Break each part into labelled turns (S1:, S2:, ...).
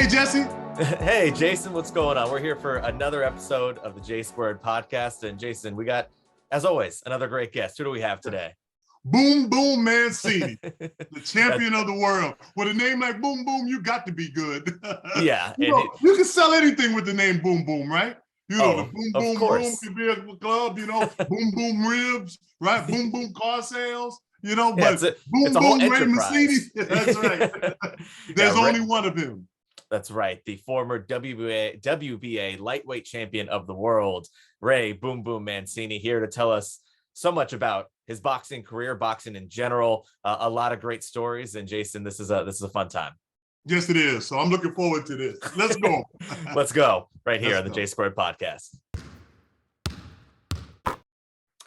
S1: Hey, Jesse.
S2: Hey, Jayson, what's going on? We're here for another episode of the J Squared podcast. And Jayson, we got, as always, another great guest. Who do we have today?
S1: Boom Boom Mancini, the champion of the world. With a name like Boom Boom, you got to be good.
S2: Yeah.
S1: you can sell anything with the name Boom Boom, right? The Boom Boom Room could be a club, Boom Boom Ribs, right? Boom Boom Car Sales, but Boom Boom Ray Mancini, that's right. There's only one of him.
S2: That's right. The former WBA Lightweight Champion of the world, Ray Boom Boom Mancini, here to tell us so much about his boxing career, boxing in general, a lot of great stories. And Jayson, this is a fun time.
S1: Yes, it is. So I'm looking forward to this. Let's go.
S2: Let's go right here on the J Squared podcast. All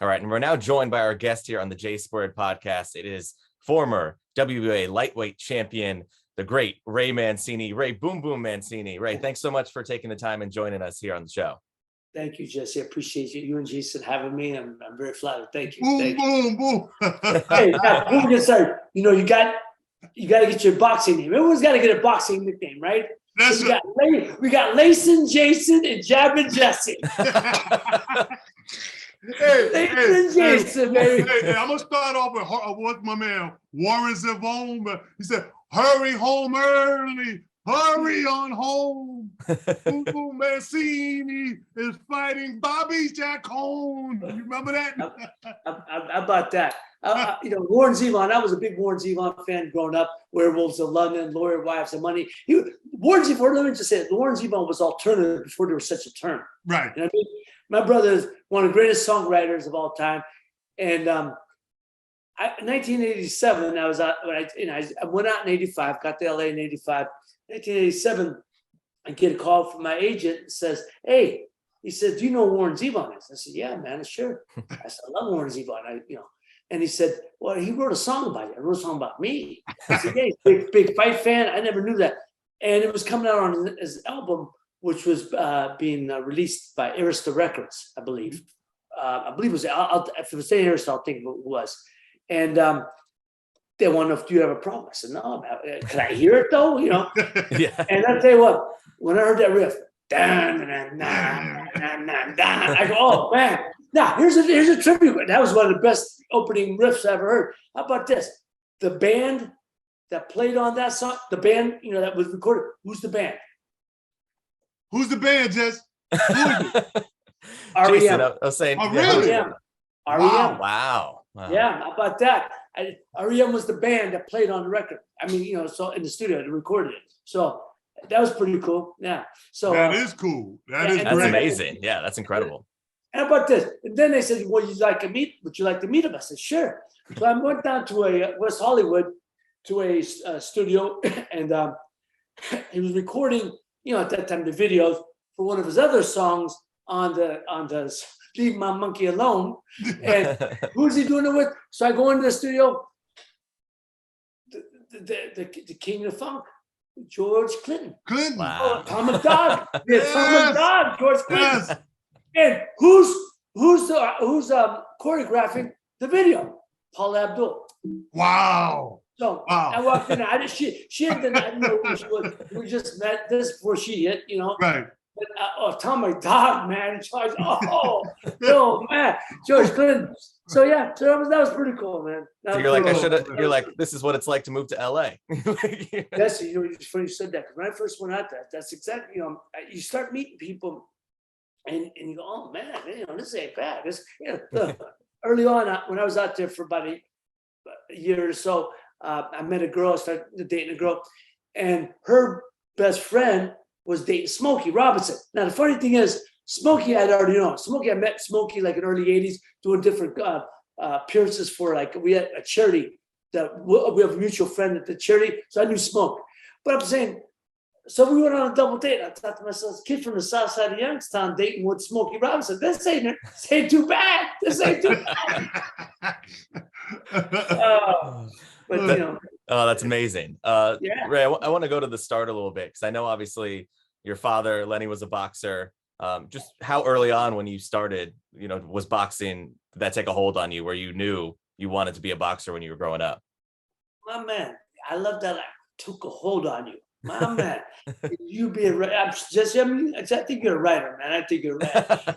S2: right. And we're now joined by our guest here on the J Squared podcast. It is former WBA Lightweight Champion, the great Ray Mancini, Ray Boom Boom Mancini. Ray, thanks so much for taking the time and joining us here on the show.
S3: Thank you, Jesse. I appreciate you and Jayson having me. I'm very flattered. Thank you.
S1: Boom, boom.
S3: Hey, before we get started, you got to get your boxing name. Everyone's got to get a boxing nickname, right?
S1: That's
S3: so we got Layson, Jayson, and Jabbin' Jesse.
S1: Hey,
S3: Jayson, baby.
S1: Hey, I'm gonna start off with what's my man Warren Zevon, but he said, "Hurry home early, hurry on home." Boom Boom Mancini is fighting Bobby Jacone. You remember that?
S3: How about that? Warren Zevon. I was a big Warren Zevon fan growing up. Werewolves of London, Lawyer Wives of Money. Warren Zevon. Let me just say it. Warren Zevon was alternative before there was such a term.
S1: Right.
S3: You know what I mean? My brother is one of the greatest songwriters of all time, and in 1987, I went out in '85, got to LA in '85. 1987, I get a call from my agent and says, "Hey," he said, "Do you know who Warren Zevon is?" I said, "Yeah, man, sure." I said, "I love Warren Zevon." And he said, "Well, he wrote a song about you. I wrote a song about me." I said, "Yeah, he's a big fight fan." I never knew that, and it was coming out on his album, which was being released by Arista Records, I believe. I believe it was, if it was Arista, I'll think it was. And they want to know if you have a problem. I said, "No, can I hear it though?"
S2: Yeah.
S3: And I'll tell you what, when I heard that riff, I go, "Oh man, now here's a tribute." That was one of the best opening riffs I ever heard. How about this? The band that played on that song, the band, that was recorded. Who's the band?
S1: Who's the band, Jess?
S3: REM.
S2: I was saying,
S1: really?
S3: REM.
S2: Wow.
S3: Yeah, how about that? REM was the band that played on the record. So in the studio, they recorded it. So that was pretty cool. Yeah. So
S1: that is cool. That's
S2: amazing. Yeah, that's incredible.
S3: And how about this? And then they said, "Well, would you like to meet him?" I said, "Sure." So I went down to a West Hollywood to a studio, and he was recording, at that time, the videos for one of his other songs on the "Leave My Monkey Alone." And who's he doing it with? So I go into the studio, the king of funk, George Clinton.
S2: Wow.
S3: Atomic Dog. The Atomic Dog, George Clinton. Yes. And who's choreographing the video? Paula Abdul.
S1: Wow.
S3: So I walked in. She didn't know who she was. We just met this before she hit,
S1: Right.
S3: But, Atomic Dog, man. Man, George Clinton. So yeah, so that was pretty cool, man.
S2: So you're like, you're like, this is what it's like to move to LA.
S3: Yes, it's funny you said that. When I first went out there, that's exactly, you start meeting people, and you go, "Oh man, this ain't bad." Look, early on, when I was out there for about a year or so, I met a girl. I started dating a girl, and her best friend was dating Smokey Robinson. Now, the funny thing is, Smokey I'd already known. I met Smokey like in the early 80s doing different appearances for, we had a charity that we have a mutual friend at the charity. So I knew Smoke. But I'm saying, so we went on a double date. I thought to myself, kid from the south side of Youngstown dating with Smokey Robinson. This ain't too bad. This ain't too bad.
S2: Oh, that's amazing.
S3: Yeah.
S2: Ray, I want to go to the start a little bit, because I know obviously your father, Lenny, was a boxer. Just how early on when you started, was boxing, did that take a hold on you where you knew you wanted to be a boxer when you were growing up?
S3: My man, I love that. Took a hold on you. My man, you be Jesse. I mean, I think you're a writer, man. I think you're right.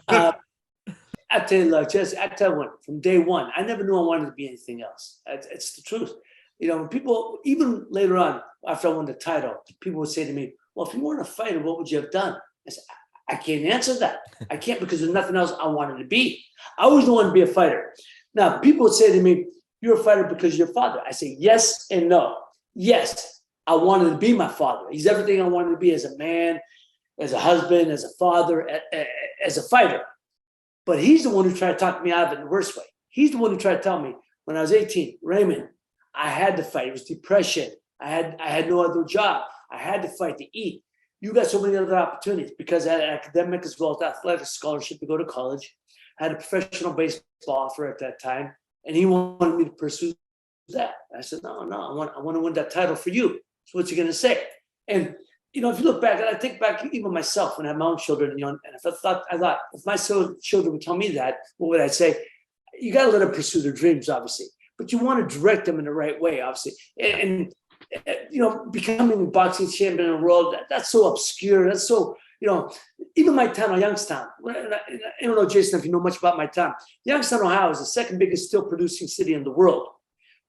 S3: I tell you, look, Jesse. I tell you what. From day one, I never knew I wanted to be anything else. It's the truth. You know, people even later on after I won the title, people would say to me, "Well, if you weren't a fighter, what would you have done?" I said, "I can't answer that. I can't because there's nothing else I wanted to be. I always wanted to be a fighter." Now, people would say to me, "You're a fighter because you're your father." I say, yes and no. Yes. I wanted to be my father. He's everything I wanted to be as a man, as a husband, as a father, as a fighter. But he's the one who tried to talk me out of it in the worst way. He's the one who tried to tell me when I was 18, Raymond, I had to fight. It was depression. I had no other job. I had to fight to eat. You got so many other opportunities because I had an academic as well as athletic scholarship to go to college. I had a professional baseball offer at that time, and he wanted me to pursue that. I said, no, I want to win that title for you. So what's he going to say? And, you know, if you look back, and I think back even myself when I had my own children, you know, and if I thought if my children would tell me that, what would I say? You got to let them pursue their dreams, obviously, but you want to direct them in the right way, obviously. And you know, becoming a boxing champion in the world, that's so obscure. That's so, you know, even my town of Youngstown. I don't know, Jayson, if you know much about my town. Youngstown, Ohio is the second biggest steel producing city in the world.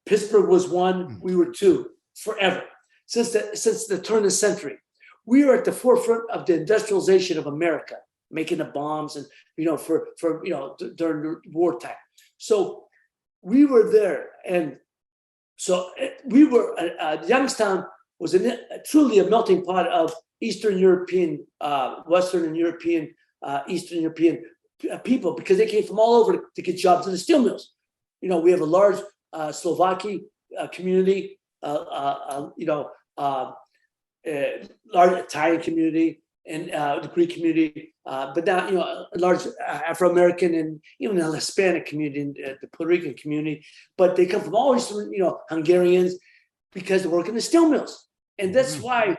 S3: Pittsburgh was one, we were two, forever. Since the turn of the century, we are at the forefront of the industrialization of America, making the bombs and, you know, for you know, during the wartime. So we were there. And so we were, Youngstown was truly a melting pot of Eastern European, Western and European, Eastern European people, because they came from all over to get jobs in the steel mills. You know, we have a large Slovakian community, you know, large Italian community and the Greek community, but now, you know, a large Afro-American and even a Hispanic community, the Puerto Rican community, but they come from all these, you know, Hungarians, because they work in the steel mills. And that's why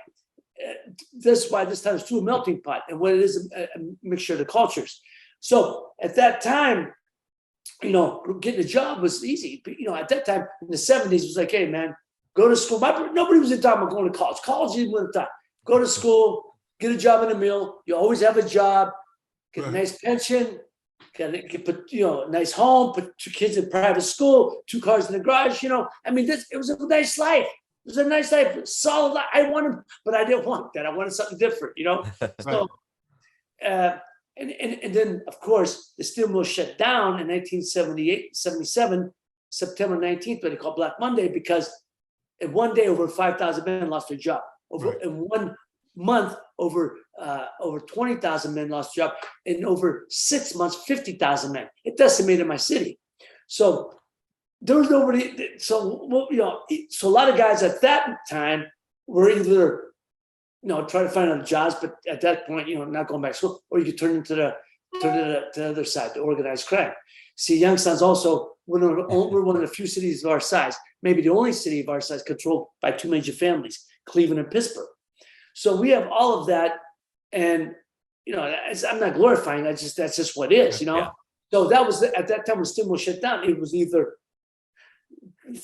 S3: this time is true a melting pot, and what it is a mixture of the cultures. So at that time, you know, getting a job was easy. But, you know, at that time in the 70s, it was like, hey, man, go to school. Nobody was talking about going to college. College didn't want to talk. Go to school, get a job in a mill. You always have a job, get a nice pension, put, you know, a nice home, put 2 kids in private school, 2 cars in the garage. You know, I mean, it was a nice life. It was a nice life, solid life. I wanted, but I didn't want that. I wanted something different, you know. So, and then of course the steel mill shut down in 1977, September 19th, what they call Black Monday, because in one day over 5,000 men lost their job. In 1 month, over 20,000 men lost their job. In over 6 months, 50,000 men. It decimated my city. So there was nobody. So, you know, so a lot of guys at that time were either, you know, trying to find other jobs, but at that point, you know, not going back to school, or you could turn to the other side, the organized crime. See, Youngstown's also we're one of the few cities of our size, maybe the only city of our size controlled by 2 major families, Cleveland and Pittsburgh. So we have all of that, and you know, I'm not glorifying. That's just what is, you know. Yeah. So that was at that time when steel mill shut down. It was either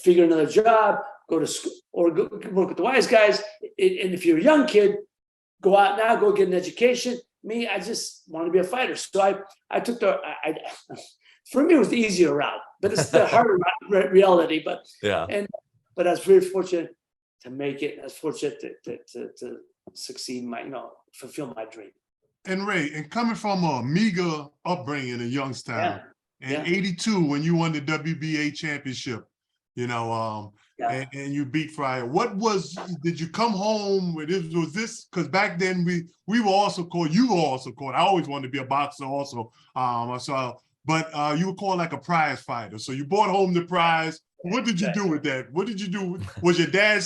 S3: figure another job, go to school, or go work with the wise guys. And if you're a young kid, go out now, go get an education. Me, I just want to be a fighter. So I took for me, it was the easier route, but it's the harder reality. But but I was very fortunate to make it. I was fortunate to succeed, fulfill my dream.
S1: And Ray, and coming from a meager upbringing in Youngstown, in '82 when you won the WBA championship, you know, and you beat Fryer. Did you come home with this? Was this, because back then we were also called, you were also called, I always wanted to be a boxer also. But you were called like a prize fighter. So you brought home the prize. What did you do with that? What did you do? Was your dad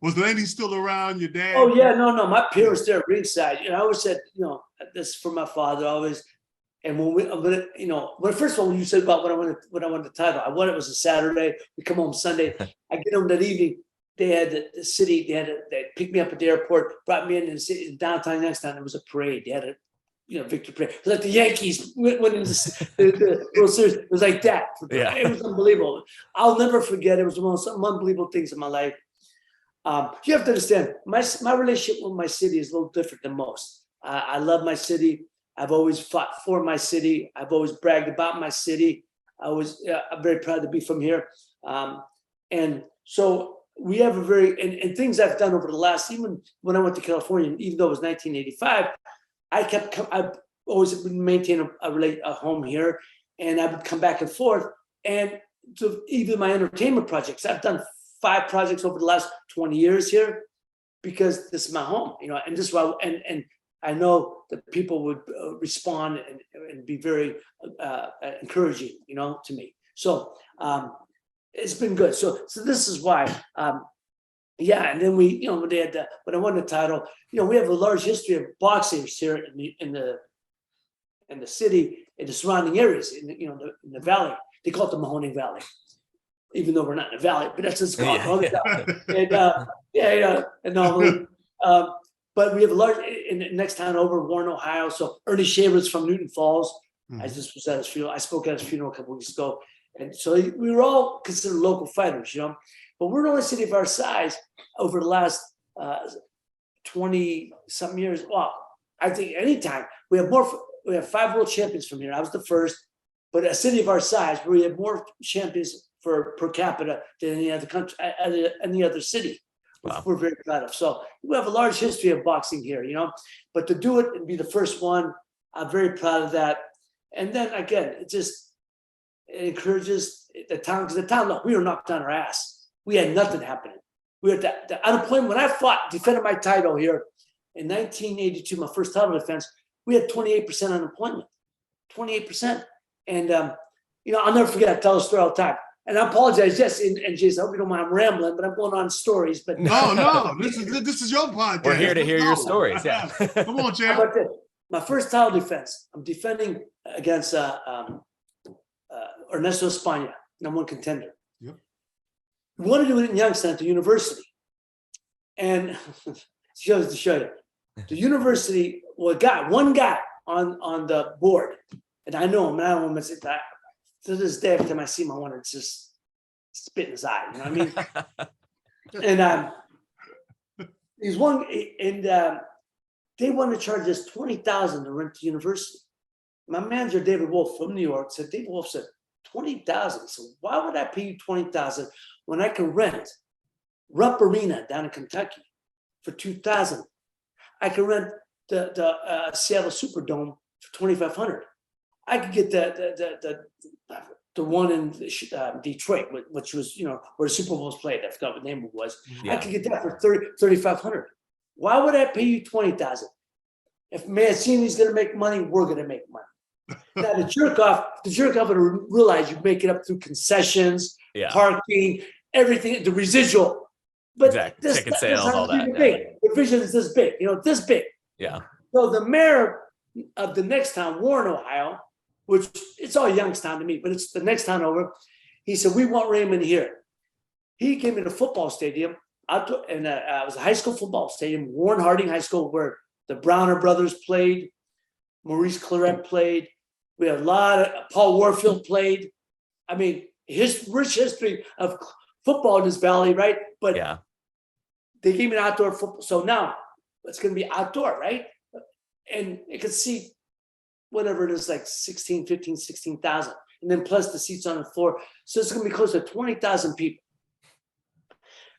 S1: was Lenny still around, your dad?
S3: Oh yeah, no. My parents there at ringside. You know, I always said, you know, this for my father always. And first of all, when you said about when I won the title, I won it was a Saturday. We come home Sunday. I get home that evening. They had the city. They picked me up at the airport, brought me in the city, in downtown Youngstown. There was a parade. They had a victory parade. It was like the Yankees winning the World Series. It was like that. Yeah. It was unbelievable. I'll never forget. It was one of some unbelievable things in my life. You have to understand, my relationship with my city is a little different than most. I love my city. I've always fought for my city. I've always bragged about my city. I'm very proud to be from here. And so we have a and things I've done over the last, even when I went to California, even though it was 1985, I've always maintained a home here, and I would come back and forth. And to even my entertainment projects, I've done 5 projects over the last 20 years here because this is my home, and this is why, and I know that people would respond and be very encouraging, to me. So it's been good. So this is why, and then we, when they had when I won the title, we have a large history of boxers here in the city, in the surrounding areas, in the valley. They call it the Mahoning Valley, even though we're not in the valley, but that's just called. But we have a large in the next town over, Warren, Ohio. So Ernie Shaver's from Newton Falls. I just was at his funeral. I spoke at his funeral a couple weeks ago, and so we were all considered local fighters, But we're the only city of our size over the last 20-something years. Well, I think anytime we have 5 world champions from here. I was the first, but a city of our size, where we have more champions per capita than any other country, any other city. Wow. We're very proud of. So we have a large history of boxing here, but to do it and be the first one, I'm very proud of that. And then again, it encourages the town, because the town, look, we were knocked on our ass. We had nothing happening. We were the unemployment. When I defended my title here in 1982, my first title defense, we had 28% unemployment, 28%. And, I'll never forget, I tell the story all the time. And I apologize, yes, and Jayson, I hope you don't mind, I'm rambling, but I'm going on stories. But
S1: no, this is your podcast.
S2: We're here to hear your stories. Yeah,
S1: come on, Jay.
S3: My first title defense, I'm defending against Ernesto España, #1 contender. Yep. We wanted to do it in Youngstown at the university, and to show you, the university, one guy on the board, and I know him, and I don't want to say that. To this day, every time I see him, I want to just spit in his eye. You know what I mean? And he's one, and they wanted to charge us $20,000 to rent the university. My manager, David Wolf from New York, said, $20,000. So why would I pay you $20,000 when I can rent Rupp Arena down in Kentucky for $2,000? I can rent the Seattle Superdome for $2,500. I could get the one in Detroit, which was, where the Super Bowl was played. I forgot what name it was. Yeah. I could get that for $3,500. Why would I pay you $20,000? If Mancini's going to make money, we're going to make money. Now the jerk off would realize you make it up through concessions, parking, everything, the residual. But
S2: exactly. Ticket sales, all that.
S3: The vision is this big, this big.
S2: Yeah.
S3: So the mayor of the next town, Warren, Ohio, which it's all Youngstown to me, but it's the next town over. He said, we want Raymond here. He gave me the football stadium, outdoor, and it was a high school football stadium, Warren Harding High School, where the Browner brothers played, Maurice Claret played. We had a lot of, Paul Warfield played. I mean, his rich history of football in this valley, right? But they gave me an outdoor football. So now it's going to be outdoor, right? And it could seat whatever it is, like 16,000. And then plus the seats on the floor. So it's going to be close to 20,000 people.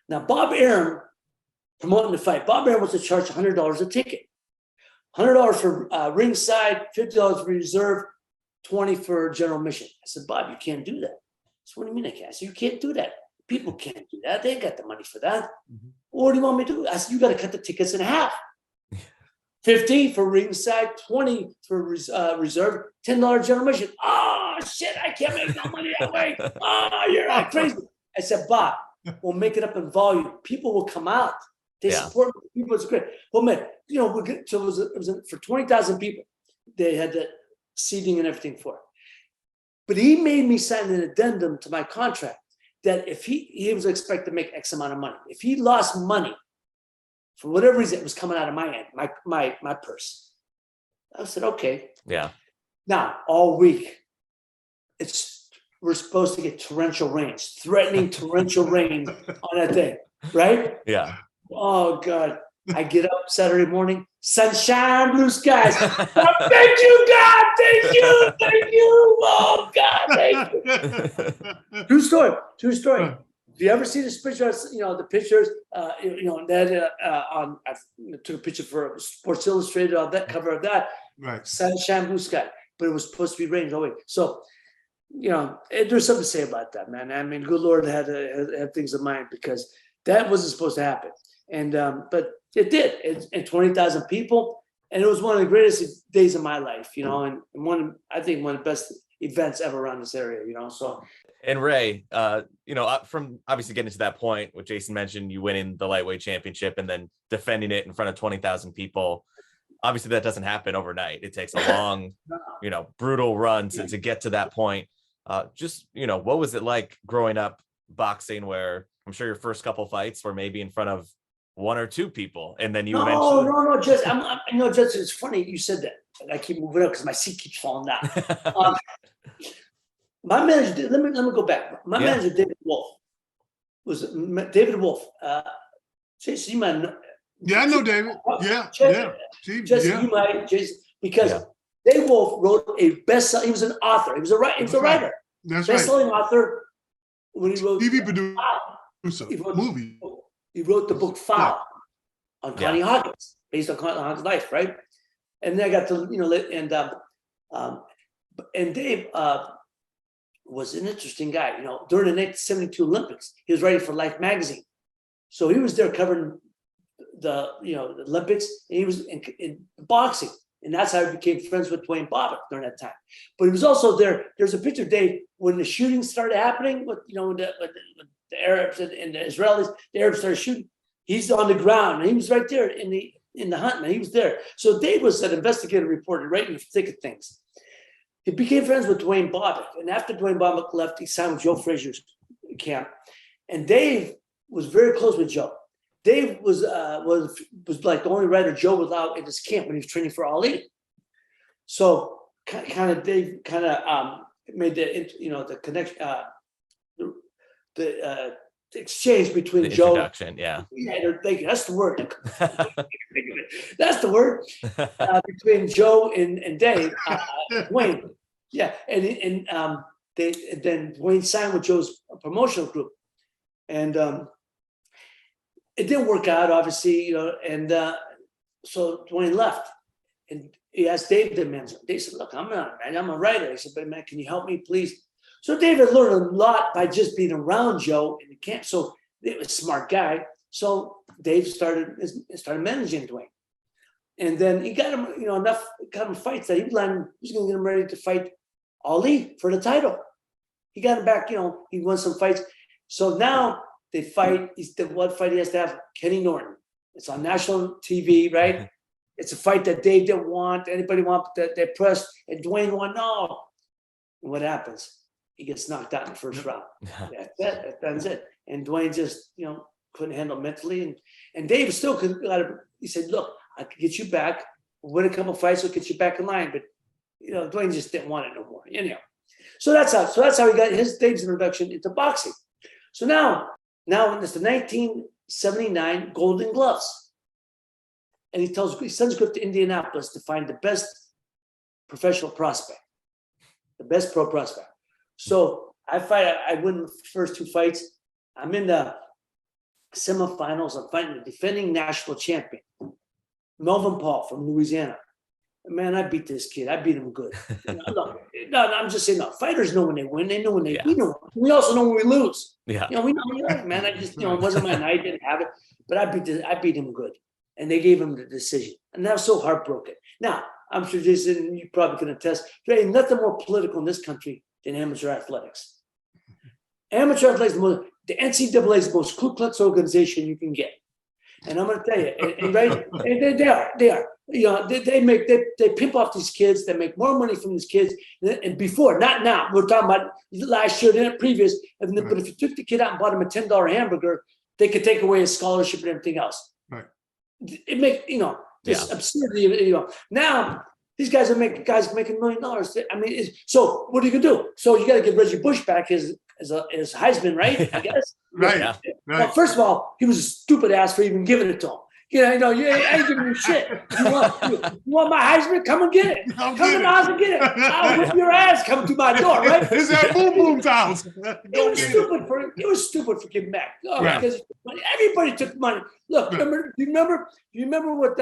S3: Now, Bob Arum, promoting the fight, Bob Arum was to charge $100 a ticket. $100 for ringside, $50 for reserve, $20 for general admission. I said, Bob, you can't do that. So what do you mean I can't? I said, you can't do that. People can't do that. They ain't got the money for that. Mm-hmm. What do you want me to do? I said, you got to cut the tickets in half. 50 for ringside, 20 for reserve, $10 general admission. Oh, shit, I can't make no money that way. Oh, you're crazy. I said, Bob, we'll make it up in volume. People will come out. They support people. It's great. Well, man, so it was for 20,000 people. They had the seating and everything for it. But he made me sign an addendum to my contract that if he was expected to make X amount of money. If he lost money, for whatever reason, it was coming out of my end, my purse. I said, okay.
S2: Yeah.
S3: Now, all week, we're supposed to get torrential rains, threatening torrential rain on that day. right?
S2: Yeah.
S3: Oh God. I get up Saturday morning, sunshine, blue skies. Oh, thank you, God. Thank you. Oh God, thank you. True story. If you ever see this picture, the pictures, that I took a picture for Sports Illustrated on that cover of that.
S1: Right.
S3: Sunshine, blue sky, but it was supposed to be raining. Oh wait, so there's something to say about that, man. I mean, good Lord had things in mind, because that wasn't supposed to happen, and but it did, and 20,000 people, and it was one of the greatest days of my life, and I think one of the best events ever around this area, So.
S2: And Ray, from obviously getting to that point, what Jayson mentioned, you winning the lightweight championship and then defending it in front of 20,000 people. Obviously, that doesn't happen overnight. It takes a long, brutal run to get to that point. What was it like growing up boxing, where I'm sure your first couple fights were maybe in front of one or two people, and then you eventually.
S3: No, just it's funny you said that. I keep moving up because my seat keeps falling down. My manager, let me go back. My manager, David Wolf, was David Wolf. Jayson, you might know.
S1: Yeah, I know David. Yeah.
S3: You might, Jayson, because David Wolf wrote a bestseller. He was an author. He was a writer.
S1: That's
S3: best-selling author. When he wrote
S1: TV producer, movie.
S3: He wrote the book Foul on Connie Hawkins, based on Connie Hawkins' life, right? And then I got to, and Dave was an interesting guy. During the 1972 Olympics, he was writing for Life magazine, so he was there covering the Olympics, and he was in boxing, and that's how he became friends with Dwayne Bobbitt during that time. But he was also there. There's a picture, Dave, when the shooting started happening with the Arabs and the Israelis. The Arabs started shooting. He's on the ground, and he was right there in the hunt, man. He was there. So Dave was an investigative reporter, right in the thick of things. He became friends with Dwayne Bobbitt, and after Dwayne Bobbitt left, he signed with Joe Frazier's camp. And Dave was very close with Joe. Dave was like the only writer Joe would allow in his camp when he was training for Ali. So Dave made the connection, the exchange between Joe.
S2: Introduction, yeah.
S3: That's the word. That's the word between Joe and Dave. Dwayne, yeah, and then Dwayne signed with Joe's promotional group, and it didn't work out, obviously, and so Dwayne left, and he asked Dave to mentor. Dave said, "Look, I'm a writer." He said, "But man, can you help me, please?" So David learned a lot by just being around Joe in the camp. So he was a smart guy. So Dave started managing Dwayne. And then he got him, enough fights that he was going to get him ready to fight Ali for the title. He got him back, he won some fights. So now they fight. One fight he has to have Kenny Norton. It's on national TV, right? Mm-hmm. It's a fight that Dave didn't want. Anybody want that they pressed, and Dwayne won. No. And what happens? He gets knocked out in the first round. That's it. And Dwayne just, couldn't handle mentally. And Dave still could. He said, "Look, I could get you back. Win a couple fights, we'll get you back in line." But Dwayne just didn't want it no more. Anyhow, so that's how he got Dave's introduction into boxing. So now it's the 1979 Golden Gloves, and he sends a group to Indianapolis to find the best professional prospect, the best pro prospect. So I win the first two fights. I'm in the semifinals. I'm fighting the defending national champion, Melvin Paul from Louisiana. Man, I beat this kid. I beat him good. I'm just saying, fighters know when they win. They know when they we know. We also know when we lose. Yeah. We know, man, I just, it wasn't my night. Didn't have it. But I beat him good. And they gave him the decision. And I was so heartbroken. Now, I'm sure Jayson, you probably can attest, there ain't nothing more political in this country than amateur athletics. Amateur athletics, the NCAA is the most Ku Klux organization you can get. And I'm going to tell you, and they are. They pimp off these kids. They make more money from these kids. And before, not now. We're talking about last year, then previous. But if you took the kid out and bought him a $10 hamburger, they could take away his scholarship and everything else. Right. It makes this absurdity. Now these guys are making $1 million. I mean, so what are you gonna do? So you got to give Reggie Bush back his Heisman, right? I guess.
S1: Right.
S3: Well, first of all, he was a stupid ass for even giving it to him. I ain't giving you shit. You want my Heisman? Come and get it. Come to my house and get it. I'll whip your ass coming to my door, right?
S1: It's at Boom Boom's house.
S3: It was stupid for giving back. Because everybody took money. Look, you remember what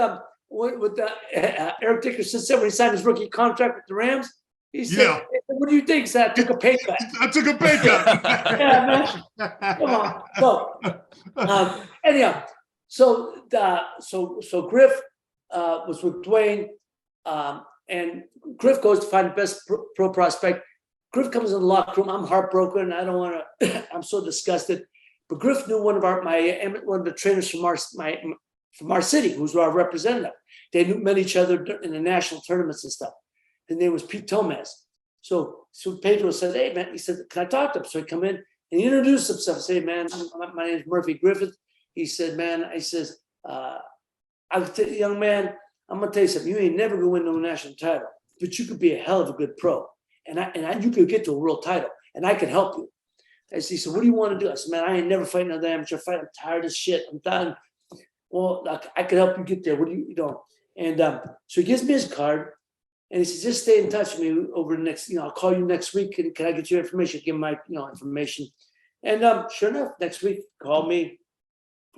S3: Eric Dickerson said when he signed his rookie contract with the Rams? He said, "What do you think?" He said, "I took a pay cut."
S1: I took a pay cut.
S3: Yeah, man. Come on. So, anyhow. So Griff was with Dwayne, and Griff goes to find the best pro prospect. Griff comes in the locker room. I'm heartbroken. I don't want to. I'm so disgusted. But Griff knew one of the trainers from our city, who's our representative. They met each other in the national tournaments and stuff. His name was Pete Tomez. So Pedro said, "Hey man," he said, "Can I talk to him?" So he come in and he introduced himself. I say, "Man, my name is Murphy Griffith." He said, "Man," he says, "Young man, I'm gonna tell you something. You ain't never gonna win no national title, but you could be a hell of a good pro, and you could get to a world title, and I can help you." He said, "What do you want to do?" I said, "Man, I ain't never fighting another amateur fight. I'm tired of shit. I'm done." "Well, I can help you get there. What do you know?" And so he gives me his card, and he says, "Just stay in touch with me over the next. I'll call you next week, and can I get your information? Give him my information." And sure enough, next week, called me.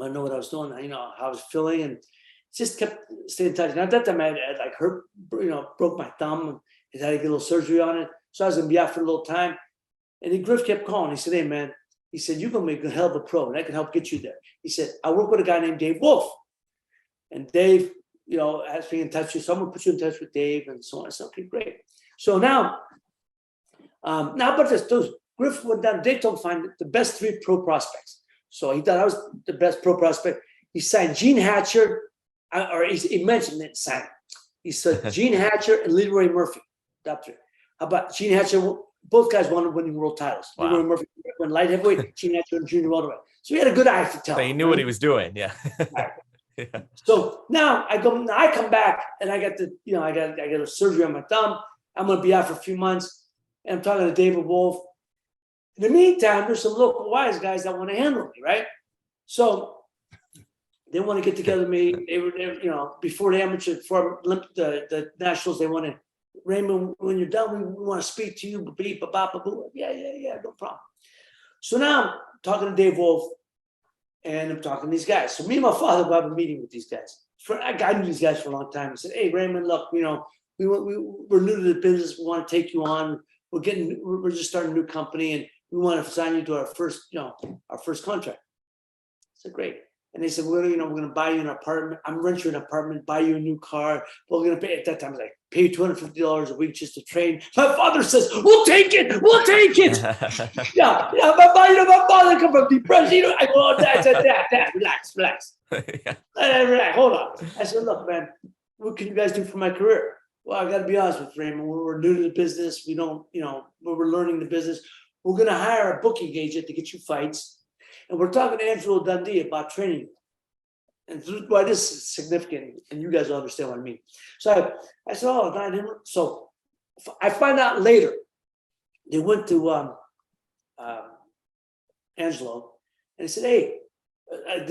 S3: I know what I was doing, how I was feeling, and just kept staying in touch. Now at that time, I had like hurt, broke my thumb, and had to get a little surgery on it. So I was gonna be out for a little time. And Griff kept calling. He said, "Hey man," he said, "you're gonna make a hell of a pro, and I can help get you there." He said, "I work with a guy named Dave Wolf, and Dave, has me in touch with you. So I'm gonna put you in touch with Dave," and so on. I said, "Okay, great." So now but those Griff went down. Dave told him to find the best 3 pro prospects. So he thought I was the best pro prospect. He signed Gene Hatcher, or he mentioned it, signed. He said Gene Hatcher and Leroy Murphy. Top 3. How about Gene Hatcher? Both guys wanted winning world titles. Wow. Leroy Murphy won light heavyweight, Gene Hatcher and junior welterweight. So he had a good eye to tell.
S2: So he knew what he was doing. Yeah.
S3: Yeah. So now I come back and I got I got a surgery on my thumb. I'm going to be out for a few months. And I'm talking to David Wolf. In the meantime, there's some local wise guys that want to handle me, right? So they want to get together with me. They were before the amateur, before the nationals, they want to, "Raymond, when you're done, we want to speak to you." Yeah, no problem. So now I'm talking to Dave Wolf, and I'm talking to these guys. So me and my father will have a meeting with these guys. I knew these guys for a long time. I said, "Hey, Raymond, look, we're new to the business. We want to take you on. We're just starting a new company, and we want to sign you to our first contract." I said, "Great." And they said, "We're going to buy you an apartment. I'm rent you an apartment, buy you a new car. But we're going to pay," at that time, I was like, "pay you $250 a week just to train." My father says, "We'll take it. We'll take it." yeah. My father come from depression. I go, "Oh, Dad, relax.
S2: Yeah.
S3: Relax, hold on." I said, "Look, man, what can you guys do for my career?" "Well, I got to be honest with you, Raymond. We're new to the business. We don't, we're learning the business. We're going to hire a booking agent to get you fights. And we're talking to Angelo Dundee about training you. And why this is significant, and you guys will understand what I mean." So I said, "Oh, not him." So I find out later, they went to Angelo, and he said, "Hey,"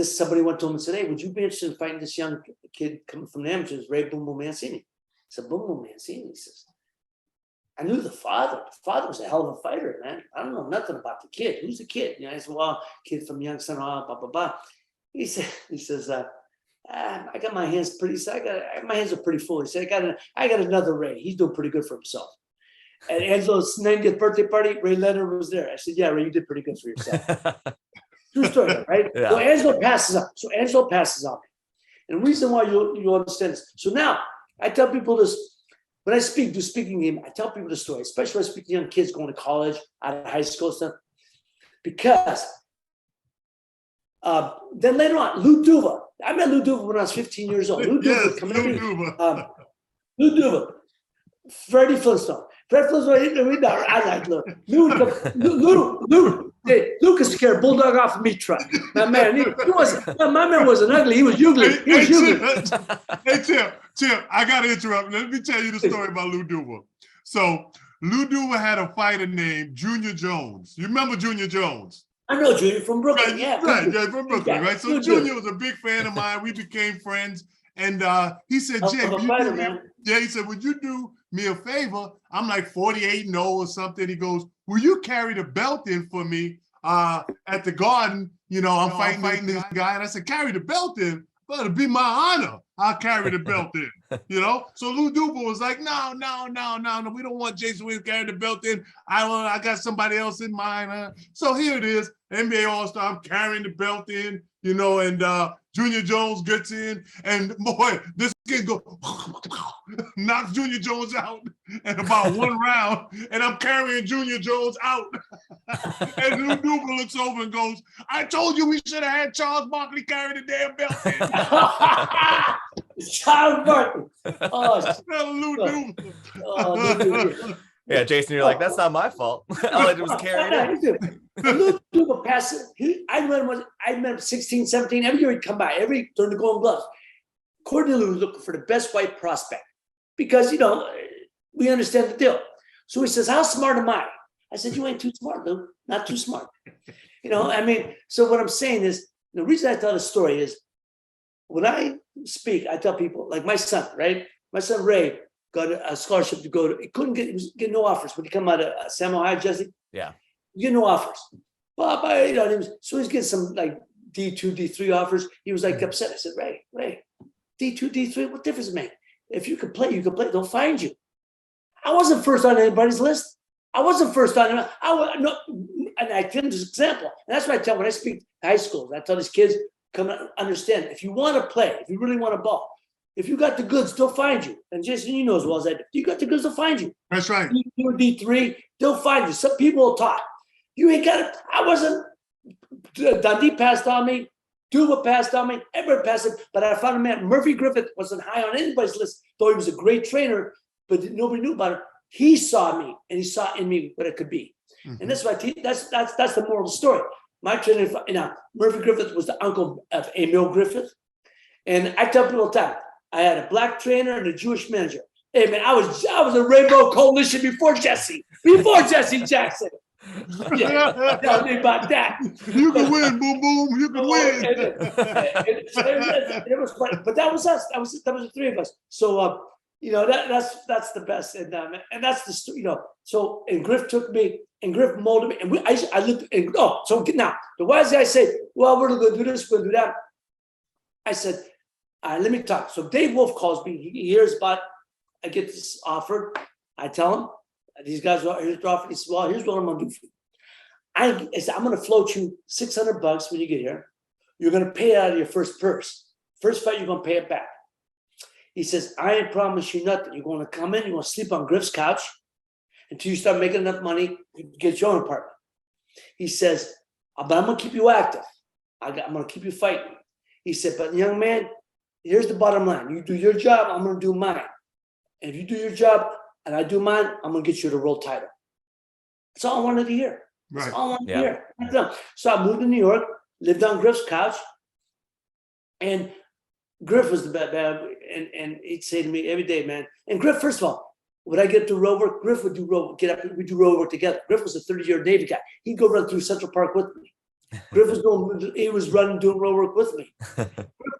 S3: somebody went to him and said, "Hey, would you be interested in fighting this young kid coming from the amateurs, Ray Boom Boom Mancini?" I said, "Boom Boom Mancini?" He says, I knew the father. The father was a hell of a fighter, man. I don't know nothing about the kid. Who's the kid? I said, "Well, kid from Youngstown, blah, blah, blah." He says, "I got my hands pretty. My hands are pretty full." He said, "I got another Ray. He's doing pretty good for himself." At Angelo's 90th birthday party, Ray Leonard was there. I said, "Yeah, Ray, you did pretty good for yourself." True story, right? Yeah. So Angelo passes on me. And the reason why you'll understand this. So now I tell people this. When I do speaking game, I tell people the story, especially when I speak to young kids going to college, out of high school stuff, because then later on, Lou Duva. I met Lou Duva when I was 15 years old. Lou Duva, Lou Duva, Freddie Flintstone. Fred Flintstone, I like Lou. Lou could scare a bulldog off a meat truck. My man, my man wasn't ugly. He was ugly.
S1: Hey, Tim, I got to interrupt. Let me tell you the story about Lou Duva. So Lou Duva had a fighter named Junior Jones. You remember Junior Jones?
S3: I know Junior from Brooklyn.
S1: From Brooklyn, right? So Junior was a big fan of mine. We became friends. And he said, Jay, he said, would you do me a favor? I'm like 48-0 or something. He goes, will you carry the belt in for me at the Garden? I'm fighting this guy. And I said, carry the belt in? But it'll be my honor. I'll carry the belt in, So Lou Duval was like, no. We don't want Jayson Williams carrying the belt in. I got somebody else in mind. So here it is, NBA All-Star. I'm carrying the belt in, and Junior Jones gets in, and boy, this kid knocks Junior Jones out in about one round, and I'm carrying Junior Jones out. And Lou Duval looks over and goes, I told you we should have had Charles Barkley carry the damn belt in.
S3: Charles Barkley.
S1: Lou Duval.
S2: Yeah, Jayson, you're like, that's not my fault. All I did was carry it.
S3: Lou Duval passed it. I met him 16, 17. Every year he'd come by, during the Golden Gloves. Cordelia was looking for the best white prospect because, we understand the deal. So he says, how smart am I? I said, you ain't too smart, Lou. Not too smart. So what I'm saying is, the reason I tell the story is when I speak, I tell people, like my son, right? My son, Ray, got a scholarship to go to. He couldn't get no offers when he come out of Sam, Ohio, Jesse.
S2: Yeah.
S3: You get no offers. But so he's getting some like D2, D3 offers. He was like upset. I said, Ray, D2, D3, what difference it make? If you could play, they'll find you. I wasn't first on anybody's list. I wasn't first on it. And I give this example. And that's what I tell when I speak to high schools. I tell these kids, come understand, if you want to play, if you really want to ball, if you got the goods, they'll find you. And Jayson, you know as well as I do. If you got the goods, they'll find you.
S1: That's right.
S3: D2, D3, they'll find you. Some people will talk. You ain't got it. I wasn't. Dundee passed on me. Duva passed on me. Everybody passed it. But I found a man. Murphy Griffith wasn't high on anybody's list, though he was a great trainer, but nobody knew about it. He saw me, and he saw in me what it could be. Mm-hmm. And that's what that's the moral of the story. My trainer, Murphy Griffith was the uncle of Emil Griffith. And I tell people all the time, I had a black trainer and a Jewish manager. Hey man, I was a Rainbow Coalition before Jesse Jackson. Yeah, tell me about that.
S1: You can win, boom boom. You can win.
S3: It was funny, but that was us. That was the three of us. So that's the best, and that's the So and Griff took me, and Griff molded me, and I lived. So now the wise guy said, "Well, we're going to do this, we're going to do that." I said, let me talk. So Dave Wolf calls me. He hears about, I get this offer. I tell him, these guys are here's the offer. He says, well, here's what I'm going to do for you. I said, I'm going to float you $600 when you get here. You're going to pay it out of your first purse. First fight, you're going to pay it back. He says, I ain't promise you nothing. You're going to come in, you're going to sleep on Griff's couch until you start making enough money to get your own apartment. He says, but I'm going to keep you active. I'm going to keep you fighting. He said, but young man, here's the bottom line. You do your job, I'm going to do mine. And if you do your job and I do mine, I'm going to get you the world title. That's all I wanted to hear. That's all I wanted to hear. So I moved to New York, lived on Griff's couch. And Griff was the best, and he'd say to me every day, man. And Griff, first of all, would I get to road work? Griff would do road, get up, we'd do road work together. Griff was a 30-year Navy guy. He'd go run through Central Park with me. Griff was doing road work with me. Griff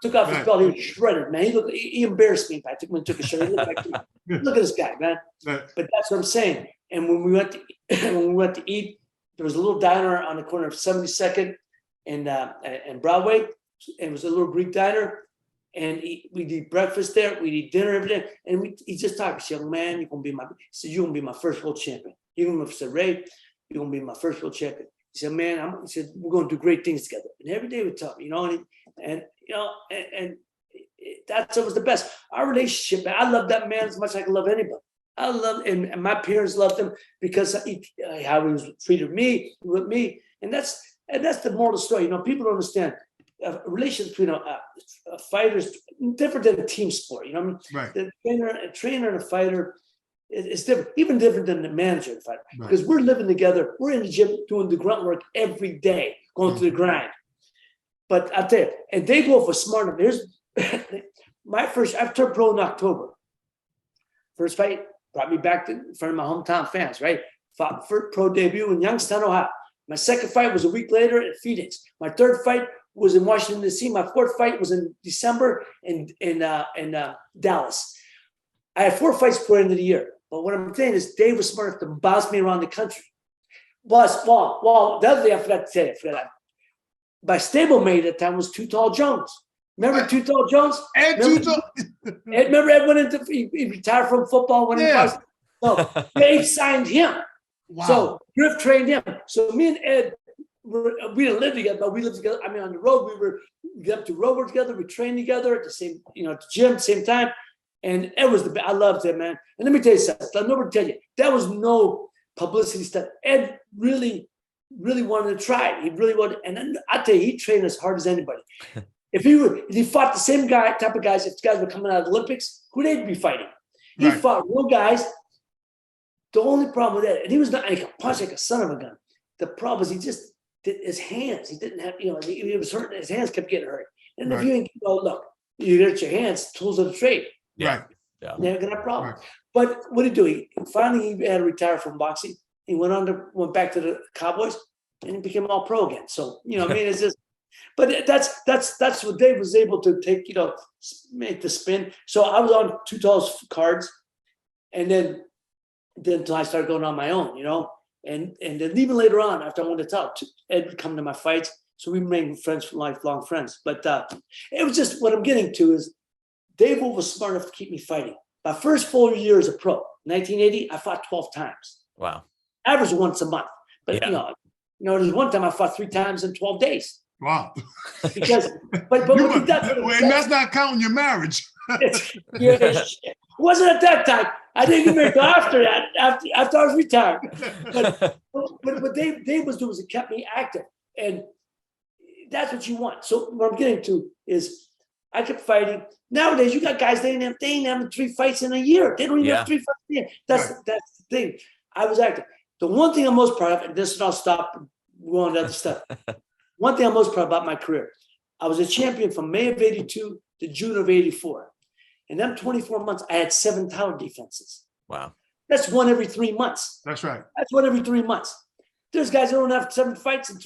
S3: took off his belt, he was shredded, man. He embarrassed me. When he took his shirt, he looked like, look at this guy, man. But that's what I'm saying. And when we went to eat, there was a little diner on the corner of 72nd and Broadway. And it was a little Greek diner. And we'd eat breakfast there, we'd eat dinner every day. And he just talked, he said, young man, you're gonna be my first world champion. I said, Ray, you're gonna be my first world champion. He said, man, he said, we're going to do great things together. And every day we talk, and that's was the best. Our relationship, man, I love that man as much as I can love anybody. I love him, and my parents loved him because how he was treated me, with me. And that's the moral of the story. People don't understand. A relationship between a fighter is different than a team sport.
S1: Right.
S3: The trainer and a fighter is different, even different than the manager and the fighter. Right. Because we're living together. We're in the gym doing the grunt work every day, going to the grind. But I'll tell you, and Dave Wolf was smart enough. Here's I've turned pro in October. First fight brought me back in front of my hometown fans, right? Fought first pro debut in Youngstown, Ohio. My second fight was a week later at Phoenix. My third fight was in Washington, D.C. My fourth fight was in December in Dallas. I had 4 fights before the end of the year. But what I'm saying is Dave was smart enough to bounce me around the country. Well, the other thing I forgot to tell you, my stablemate at the time was Too Tall Jones. Remember Too Tall Jones? Remember Ed went into, he retired from football, went into so Dave signed him.
S1: Wow.
S3: So Griff trained him. So me and Ed, we didn't live together, but we lived together. I mean, on the road, we got to road together. We trained together at the same, at the gym, same time. And Ed was the best. I loved him, man. And let me tell you something. I'll never tell you. That was no publicity stuff. Ed really wanted to try it. He really wanted. And then I tell you, he trained as hard as anybody. If he fought the same type of guys, if guys were coming out of the Olympics, who they'd be fighting. He fought real guys. The only problem with that, and he was not, he could punch like a son of a gun. The problem is he just did his hands. He didn't have, he was hurting. His hands kept getting hurt. And if you ain't, look, you get your hands, tools of the trade.
S2: Yeah.
S3: Never gonna have a problem. Right. But what did he do? Finally, he had to retire from boxing. He went back to the Cowboys, and he became all pro again. So I mean, it's just. But that's what Dave was able to take. Make the spin. So I was on Too Tall's cards, and then until I started going on my own, and then even later on, after I went to top, Ed would come to my fights. So we remained friends, lifelong friends. But it was just what I'm getting to is. Dave was smart enough to keep me fighting. My first full year as a pro, 1980, I fought 12 times.
S2: Wow.
S3: Average once a month. But, there's one time I fought 3 times in 12 days.
S1: Wow.
S3: Because, and
S1: that's not counting your marriage.
S3: It wasn't at that time. I didn't get married after that, after I was retired. But Dave was doing was it kept me active. And that's what you want. So what I'm getting to is I kept fighting. Nowadays, you got guys, they ain't having 3 fights in a year. They don't even have 3 fights in a year. That's the thing. I was active. The one thing I'm most proud of, and this and I'll stop going to other stuff. One thing I'm most proud about my career, I was a champion from May of 82 to June of 84. In them 24 months, I had 7 title defenses.
S2: Wow.
S3: That's 1 every 3 months.
S1: That's right.
S3: That's 1 every 3 months. There's guys that don't have 7 fights in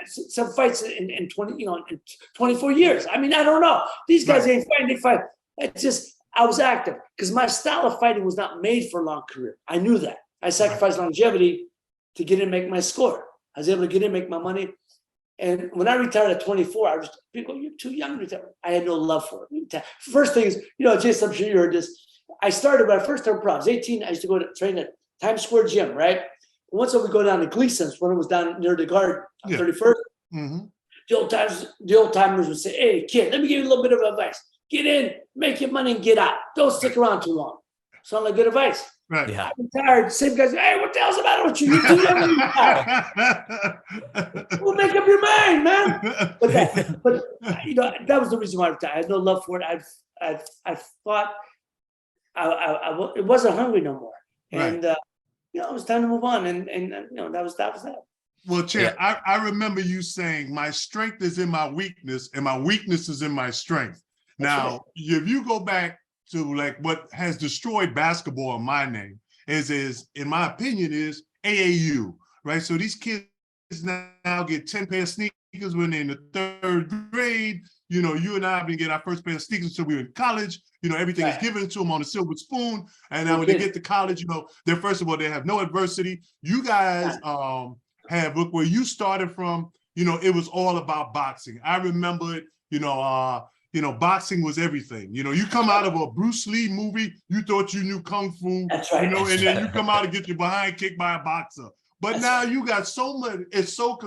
S3: 7 fights in 20, in 24 years. I mean, I don't know. These guys ain't fighting. They fight. It's just I was active because my style of fighting was not made for a long career. I knew that. I sacrificed longevity to get in and make my score. I was able to get in and make my money. And when I retired at 24, people, you're too young to retire. I had no love for it. First thing is, Jayson, I'm sure you heard this. I started when I first turned pro. I was 18. I used to go to train at Times Square Gym, right? Once I would go down to Gleason's when it was down near the Guard on 31st. Mm-hmm. The old timers would say, "Hey, kid, let me give you a little bit of advice. Get in, make your money, and get out. Don't stick around too long." Sound like good advice.
S1: Right.
S3: Yeah. I'm tired. Same guys. Hey, what the hell's the matter with you? You're too young to retire. Well, make up your mind, man. But that was the reason why I retired. I had no love for it. I thought it wasn't hungry no more, and it was time to move on, and that was that.
S1: Well, Chair, I remember you saying, "My strength is in my weakness, and my weakness is in my strength." Now, if you go back to like what has destroyed basketball in my name is in my opinion, is AAU, right? So these kids now get 10 pair of sneakers when they're in the 3rd grade. You and I didn't get our first pair of sneakers until we were in college. Everything is given to them on a silver spoon. And now when they get to college, they're first of all, they have no adversity. You guys have, look where you started from, it was all about boxing. I remember it, boxing was everything. You come out of a Bruce Lee movie, you thought you knew Kung Fu,
S3: That's right.
S1: And then you come out and get your behind kicked by a boxer. But now you got so much, it's so,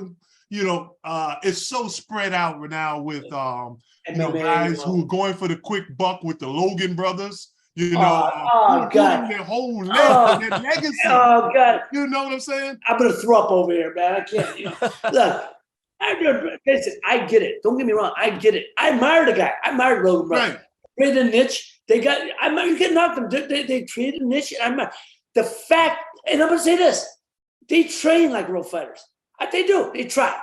S1: it's so spread out now with, guys who are going for the quick buck with the Logan brothers,
S3: God.
S1: Their whole their legacy.
S3: Oh, God.
S1: You know what I'm saying?
S3: I'm going to throw up over here, man. I can't, Look. I get it. Don't get me wrong. I get it. I admire the guy. I admire Logan Brothers.
S1: Right.
S3: Created a niche. You can knock them. They created a niche. The fact, and I'm going to say this, they train like real fighters. They do. They try.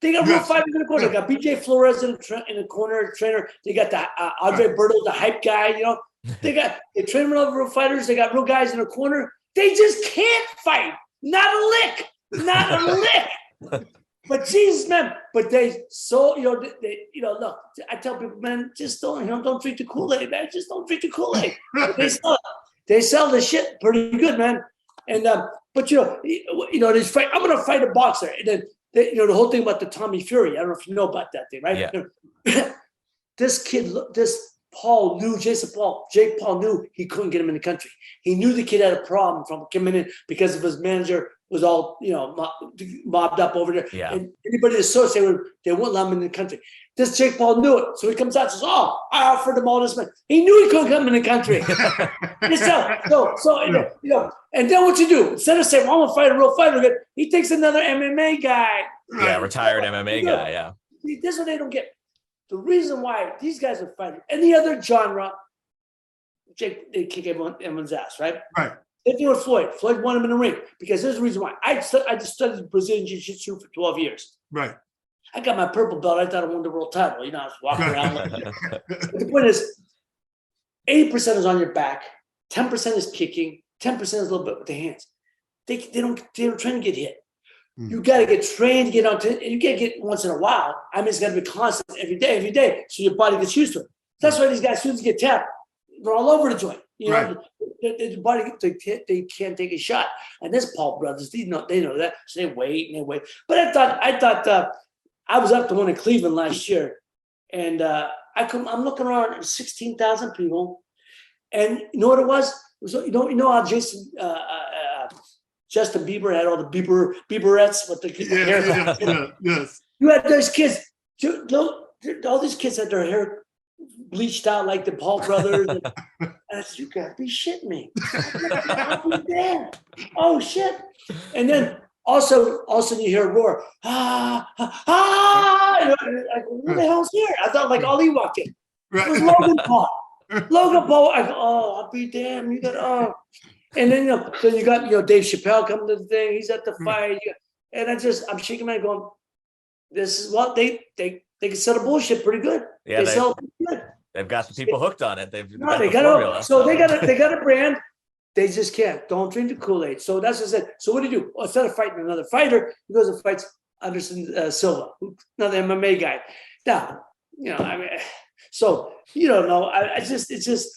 S3: They got real fighters in the corner. They got BJ Flores in the corner, trainer. They got the Andre Berto, the hype guy, They train real fighters. They got real guys in the corner. They just can't fight. Not a lick. Not a lick. But Jesus, man. But they look, I tell people, man, just don't drink the Kool-Aid, man. Just don't drink the Kool-Aid. They sell the shit pretty good, man. And but this fight, I'm gonna fight a boxer. And then the whole thing about the Tommy Fury. I don't know if you know about that thing, right?
S2: Yeah.
S3: This kid, Jake Paul knew he couldn't get him in the country. He knew the kid had a problem from coming in because of his manager was all, mobbed up over there.
S2: Yeah.
S3: And anybody associated with him, they wouldn't let him in the country. This Jake Paul knew it. So he comes out and says, I offered him all this money. He knew he couldn't come in the country. And then what you do? Instead of saying, well, I'm going to fight a real fighter, he takes another MMA guy.
S2: Yeah, retired MMA guy, yeah.
S3: See, this is what they don't get. The reason why these guys are fighting any other genre, they kick everyone's ass, right?
S1: Right.
S3: Same thing with Floyd. Floyd won him in the ring because there's a reason why. I just studied Brazilian Jiu-Jitsu for 12 years.
S1: Right.
S3: I got my purple belt. I thought I won the world title. I was walking around. But the point is, 80% is on your back, 10% is kicking, 10% is a little bit with the hands. They don't train to get hit. You got to get trained to get on. You can't get once in a while. I mean, it's got to be constant every day, so your body gets used to it. That's why these guys, as soon as they get tapped, they're all over the joint. The body, they can't take a shot. And this Paul brothers, they know that, so they wait and they wait. But I thought I was up to one in Cleveland last year, and I'm looking around at 16,000 people, and you know what it was? You know how Jayson. Justin Bieber had all the Bieberettes with the hair.
S1: Yes.
S3: You had those kids. All these kids had their hair bleached out like the Paul brothers. And I said, you gotta be shitting me. Oh shit! And then also you hear a roar. Like, who the hell's here? I thought like Ali walked in. It was Logan Paul. Logan Paul. I go, I'll be damned. You got And then so you got Dave Chappelle coming to the thing. He's at the fight, and I'm shaking my head, going, "This is what they can sell the bullshit pretty good.
S2: Yeah,
S3: they sell it pretty good.
S2: They've got the people hooked on it. They got
S3: a brand. They just can't. Don't drink the Kool-Aid. So that's what I said. So what do you do? Well, instead of fighting another fighter, he goes and fights Anderson Silva, another MMA guy. Now, so you don't know. It's just.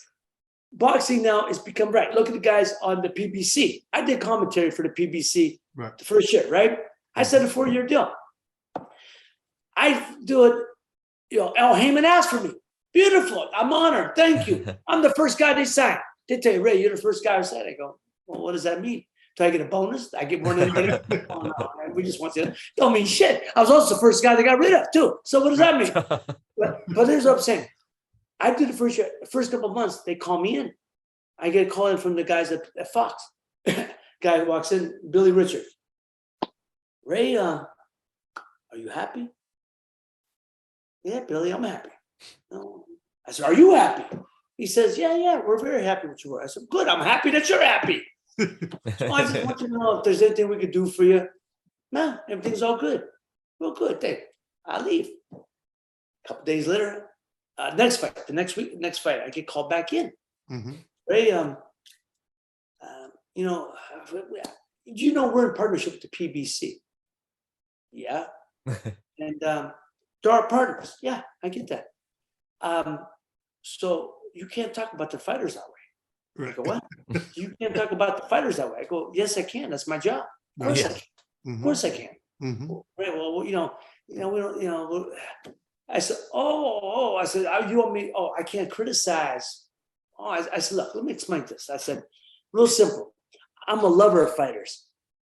S3: Boxing now has become right. Look at the guys on the PBC. I did commentary for the PBC the first year, right? I said a 4-year deal. I do it, Al Heyman asked for me. Beautiful. I'm honored. Thank you. I'm the first guy they signed. They tell you, Ray, you're the first guy who said it. I go, well, what does that mean? Do I get a bonus? I get more than anybody else? Oh, no, man. We just want to. Don't mean shit. I was also the first guy they got rid of, too. So what does that mean? But here's what I'm saying. I did the first couple of months, they call me in. I get a call in from the guys at Fox. Guy who walks in, Billy Richards. Ray, are you happy? Yeah, Billy, I'm happy. No. I said, are you happy? He says, yeah, we're very happy with you. I said, good, I'm happy that you're happy. So I just want to know if there's anything we could do for you. No, everything's all good. Well, good, thank you. I'll leave. A couple days later, next fight, I get called back in.
S1: Mm-hmm.
S3: Ray, we're in partnership with the PBC. Yeah. And they're our partners. Yeah, I get that. So you can't talk about the fighters that way. I go, what? You can't talk about the fighters that way. I go, yes, I can. That's my job. Of course I can.
S1: Mm-hmm.
S3: Of course I can.
S1: Mm-hmm.
S3: Right. Well, we don't, I said, I said, you want me? Oh, I can't criticize. Oh, I said, look, let me explain this. I said, real simple. I'm a lover of fighters.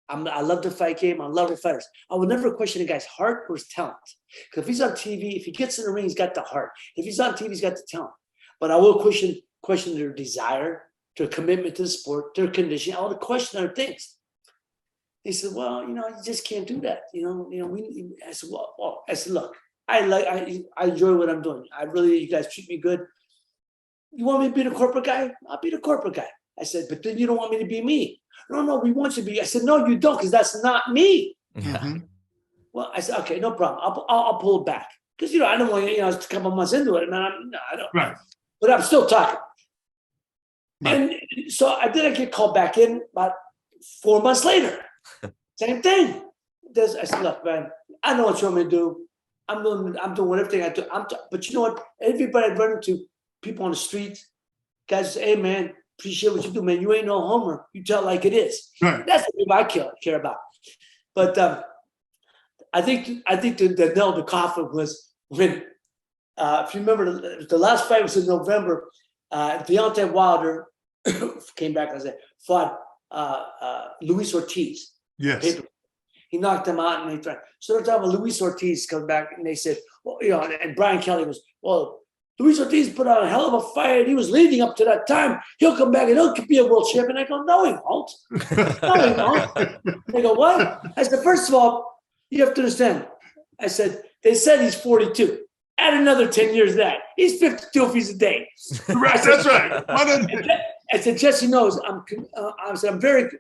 S3: I love the fight game. I love the fighters. I will never question a guy's heart or his talent. Because if he's on TV, if he gets in the ring, he's got the heart. If he's on TV, he's got the talent. But I will question their desire, their commitment to the sport, their condition. I will question other things. He said, well, you just can't do that. I said, well, I said, look, I enjoy what I'm doing. You guys treat me good. You want me to be the corporate guy? I'll be the corporate guy. I said, but then you don't want me to be me. No, we want you to be. I said, no, you don't, because that's not me.
S1: Mm-hmm.
S3: Well, I said, okay, no problem. I'll pull it back. Because, I don't want a couple months into it. Man, I don't.
S1: Right.
S3: But I'm still talking.
S1: Right.
S3: And so I get called back in about 4 months later. Same thing. I said, look, man, I know what you want me to do. I'm doing everything I do. But you know what? Everybody I run into, people on the street, guys say, hey, man, appreciate what you do, man. You ain't no homer. You tell it like it is.
S1: Right.
S3: That's the thing I care about. But I think the nail in the coffin was when, if you remember, the last fight was in November. Deontay Wilder came back and fought Luis Ortiz.
S1: Yes.
S3: He knocked him out, and so they're talking about Luis Ortiz coming back, and they said, well, you know, and Brian Kelly goes, well, Luis Ortiz put on a hell of a fight. He was leading up to that time. He'll come back and he'll be a world champion. I go, no, he won't. No, he won't. They go, what? I said, first of all, you have to understand. I said, they said he's 42. Add another 10 years to that. He's 52 if he's a day.
S1: Right, that's right.
S3: I said, Jesse knows. I'm very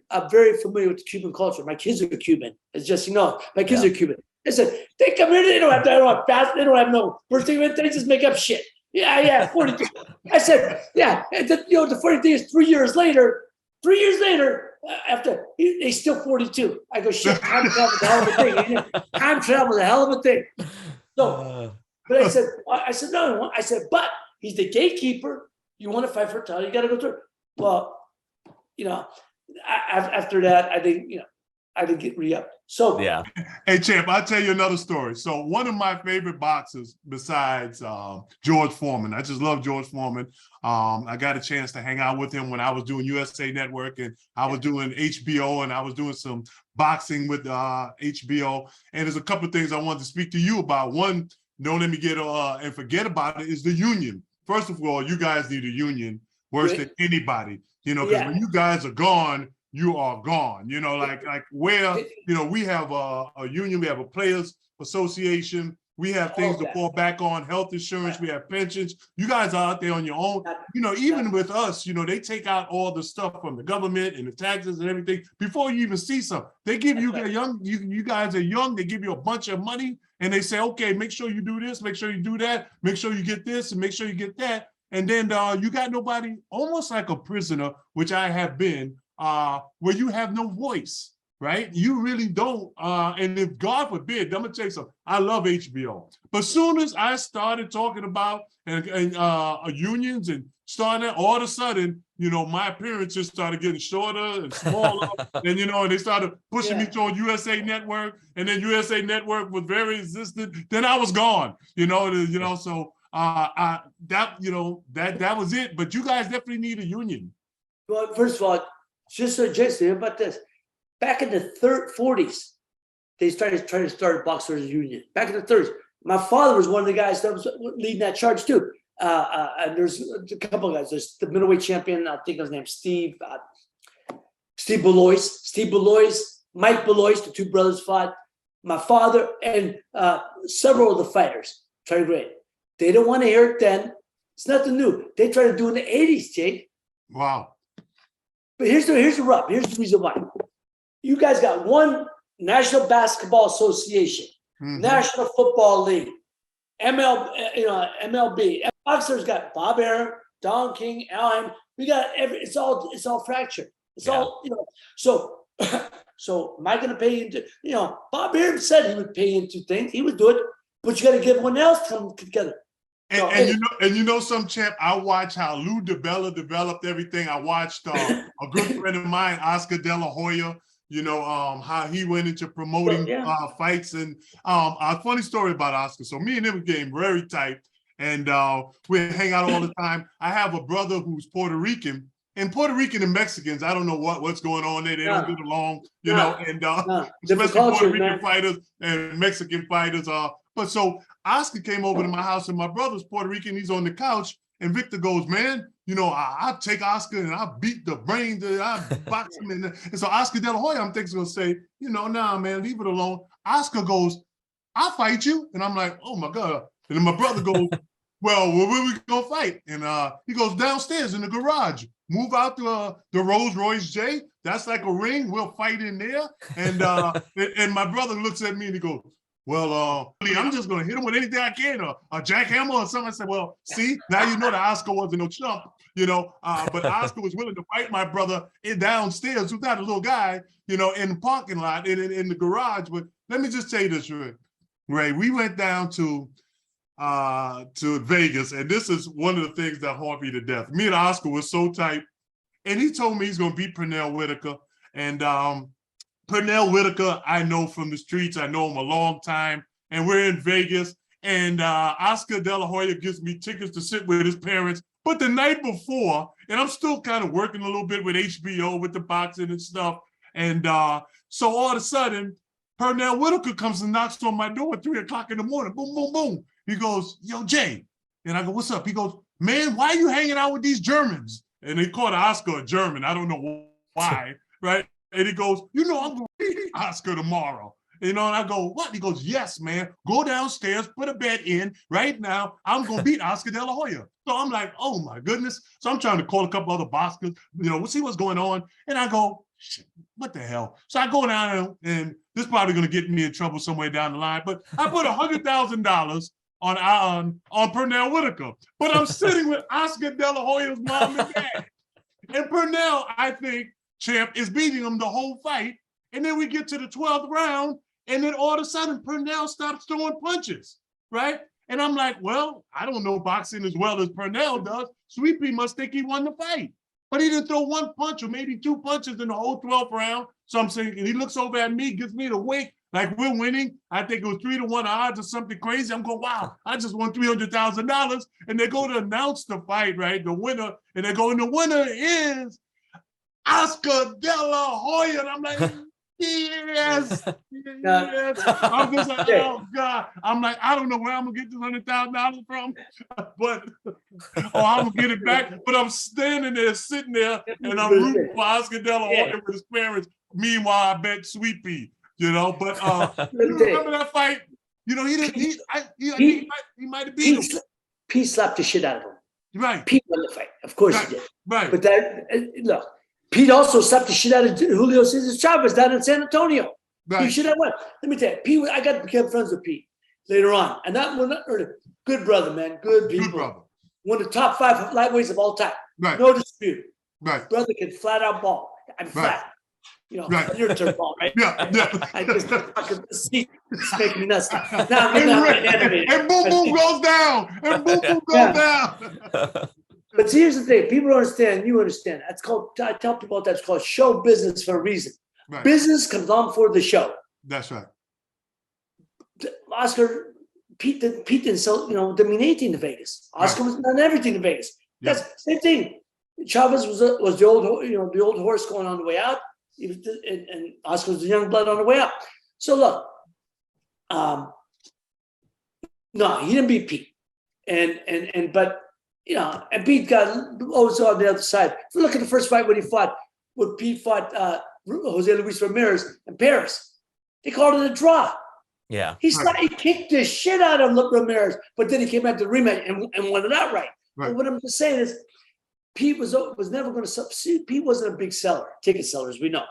S3: familiar with the Cuban culture. My kids are Cuban, as Jesse knows. My kids are Cuban. I said, they come here. They don't have fast. They don't have no birthday. They just make up shit. Yeah, 42. I said, yeah. And the funny thing is, 3 years later, after they still 42. I go, shit. Time travel is a hell of a thing. Time travel is a hell of a thing. So. But I said, no. I said, but he's the gatekeeper. You want to fight for a title, you got to go through. Well, you know, after that, I didn't get re-upped. So
S2: yeah.
S1: Hey, champ, I'll tell you another story. So one of my favorite boxers besides George Foreman, I just love George Foreman. I got a chance to hang out with him when I was doing USA Network, and I was doing HBO, and I was doing some boxing with HBO. And there's a couple of things I wanted to speak to you about. One, don't let me get and forget about it, is the union. First of all, you guys need a union worse than anybody, you know, because when you guys are gone, you are gone, you know, like where, you know, we have a union, we have a players association, we have things to fall back on, health insurance, we have pensions. You guys are out there on your own. You know, even with us, you know, they take out all the stuff from the government and the taxes and everything before you even see something. They give you you guys are young, they give you a bunch of money and they say, okay, make sure you do this, make sure you do that, make sure you get this and make sure you get that. And then you got nobody, almost like a prisoner, which I have been, where you have no voice. Right? You really don't. And if God forbid, I'm gonna tell you something. I love HBO, but soon as I started talking about unions and starting, all of a sudden, you know, my appearances started getting shorter and smaller, and you know, and they started pushing me toward USA Network, and then USA Network was very resistant. Then I was gone. You know, so that was it. But you guys definitely need a union.
S3: Well, first of all, just so Jayson, about this. Back in the 40s, they started trying to start a boxers union. Back in the 30s, my father was one of the guys that was leading that charge too. And there's a couple of guys. There's the middleweight champion. I think his name's Steve Belois, Mike Belois. The two brothers fought. My father and several of the fighters tried to great. They don't want to hear it then. It's nothing new. They tried to do it in the 80s, Jake.
S1: Wow.
S3: But here's the rub. Here's the reason why. You guys got one National Basketball Association, National Football League, MLB. Boxers got Bob Arum, Don King, Al. We got it's all fractured. It's all, you know. So am I going to pay into? You know, Bob Arum said he would pay into things. He would do it, but you got to get everyone else come together.
S1: And you know, some champ, I watched how Lou DiBella developed everything. I watched a good friend of mine, Oscar De La Hoya. You know, how he went into promoting fights. And a funny story about Oscar. So me and him became very tight, and we hang out all the time. I have a brother who's Puerto Rican, and Puerto Rican and Mexicans, I don't know what's going on there. They don't get along, you know, and especially Puerto Rican fighters and Mexican fighters. But so Oscar came over to my house, and my brother's Puerto Rican. He's on the couch, and Victor goes, man, you know, I'll take Oscar and I'll beat the brains, I'll box him. And so Oscar De La Hoya, I'm thinking, is going to say, you know, nah, man, leave it alone. Oscar goes, I'll fight you. And I'm like, oh, my God. And then my brother goes, well, where we going to fight? And he goes, downstairs in the garage. Move out to the Rolls Royce J. That's like a ring. We'll fight in there. And and my brother looks at me and he goes, well, I'm just going to hit him with anything I can, or a jackhammer or something. I said, well, see, now you know that Oscar wasn't no chump, but Oscar was willing to fight my brother downstairs, who's not a little guy, in the parking lot, in the garage. But let me just tell you this, Ray. We went down to Vegas, and this is one of the things that haunt me to death. Me and Oscar was so tight, and he told me he's going to beat Pernell Whitaker. And Pernell Whitaker, I know from the streets. I know him a long time, and we're in Vegas. And Oscar De La Hoya gives me tickets to sit with his parents. But the night before, and I'm still kind of working a little bit with HBO, with the boxing and stuff. And so all of a sudden, Pernell Whitaker comes and knocks on my door at 3 o'clock in the morning. Boom, boom, boom. He goes, yo, Jay. And I go, what's up? He goes, man, why are you hanging out with these Germans? And he called Oscar a German. I don't know why, right? And he goes, I'm going to beat Oscar tomorrow. And I go, what? He goes, yes, man. Go downstairs, put a bet in right now. I'm going to beat Oscar De La Hoya. So I'm like, oh, my goodness. So I'm trying to call a couple other boxers, we'll see what's going on. And I go, shit, what the hell? So I go down, and this is probably going to get me in trouble somewhere down the line, but I put $100,000 on Pernell Whitaker. But I'm sitting with Oscar De La Hoya's mom and dad. And Pernell, I think, champ, is beating him the whole fight. And then we get to the 12th round, and then all of a sudden, Pernell stops throwing punches, right? And I'm like, well, I don't know boxing as well as Pernell does. Sweet Pea must think he won the fight. But he didn't throw one punch or maybe 2 punches in the whole 12th round. So I'm saying, and he looks over at me, gives me the wink, like we're winning. I think it was 3-1 odds or something crazy. I'm going, wow, I just won $300,000. And they go to announce the fight, right? The winner. And they go, and the winner is Oscar De La Hoya. And I'm like, yes, yes. I'm just like, oh God. I'm like, I don't know where I'm gonna get this $100,000 from, but I'm gonna get it back. But I'm standing there, sitting there, and I'm rooting for Oscar De La Hoya with his parents. Meanwhile, I bet Sweet Pea, But you remember that fight? He didn't. He might have beat him.
S3: Pete slapped the shit out of him.
S1: Right.
S3: Pete won the fight. Of course he did.
S1: Right.
S3: But look. Pete also slapped the shit out of Julio Cesar Chavez down in San Antonio. Right. He should have won. Let me tell you, Pete, I got to become friends with Pete later on. And that one, good brother, man. Good people.
S1: Good brother.
S3: One of the top 5 lightweights of all time.
S1: Right.
S3: No dispute.
S1: Right.
S3: Brother can flat out ball. I'm flat.
S1: Right.
S3: You're a turn ball, right?
S1: Yeah.
S3: I just fucking see it's making me nuts. Now,
S1: and boom, boom goes down. And boom, boom goes down.
S3: But see, here's the thing. People don't understand. You understand. That's called, I tell people that's called show business for a reason. Right. Business comes on for the show.
S1: That's right.
S3: Oscar, Pete didn't sell, mean anything to Vegas. Oscar was done everything to Vegas. That's the same thing. Chavez was the old, the old horse going on the way out. He was, and Oscar was the young blood on the way out. So look, no, he didn't beat Pete. But and Pete got also on the other side. If you look at the first fight when Pete fought Jose Luis Ramirez in Paris, they called it a draw.
S2: Yeah.
S3: He kicked the shit out of Ramirez, but then he came back to the rematch and won it outright. Right. But what I'm just saying is, Pete was never going to substitute. Pete wasn't a big seller, ticket seller, as we know.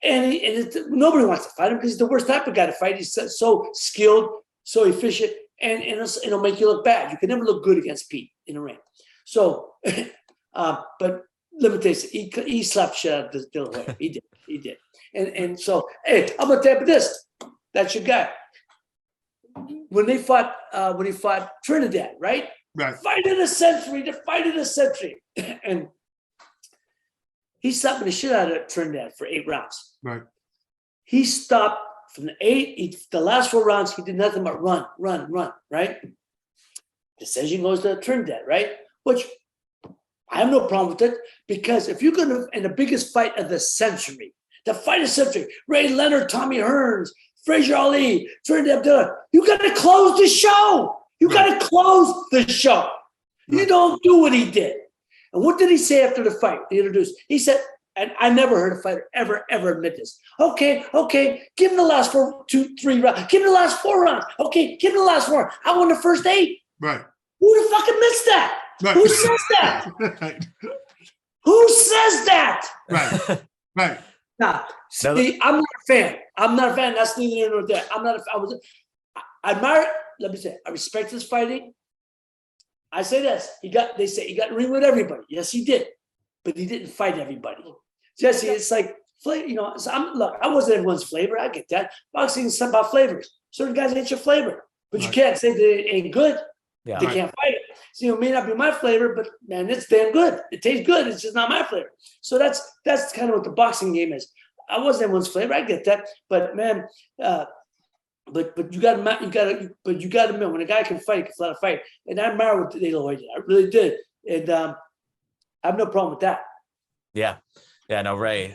S3: And nobody wants to fight him because he's the worst type of guy to fight. He's so skilled, so efficient, and it'll make you look bad. You can never look good against Pete in the ring. So, but let me tell you, he slapped shit out of this De La Hoya. He did. And so, hey, I'm going to tell you this. That's your guy. When he fought Trinidad, right?
S1: Right.
S3: Fight of the century. And he stopped the shit out of Trinidad for 8 rounds.
S1: Right.
S3: He stopped from the last 4 rounds, he did nothing but run, right? Decision goes to Trinidad, right? Which I have no problem with it, because if you're going to, in the biggest fight of the century, Ray Leonard, Tommy Hearns, Frazier Ali, Trinidad, you got to close the show. You got to close the show. You don't do what he did. And what did he say after the fight? He said, and I never heard a fighter ever admit this. Okay, give him the last 3 rounds. Give him the last 4 rounds. Okay, give him the last 4. I won the first 8.
S1: Right.
S3: Who the fuck admits that? Right. Who says that?
S1: Right.
S3: Who says that?
S1: Right.
S3: Now, see, I'm not a fan. That's neither here nor there. I admire, let me say, I respect his fighting. I say this, they say he got in the ring with everybody. Yes, he did, but he didn't fight everybody. Jesse, it's like, you know, look, I wasn't everyone's flavor. I get that. Boxing is something about flavors. Certain guys ain't your flavor, but you can't say that it ain't good. Yeah. They can't fight it. So, you know, it may not be my flavor, but man, it's damn good. It tastes good. It's just not my flavor. So that's kind of what the boxing game is. I wasn't everyone's flavor. I get that, but man, but you got to admit, when a guy can fight, he can let it fight. And I admire what De La Hoya did. I really did, and I have no problem with that.
S2: Yeah, no, Ray.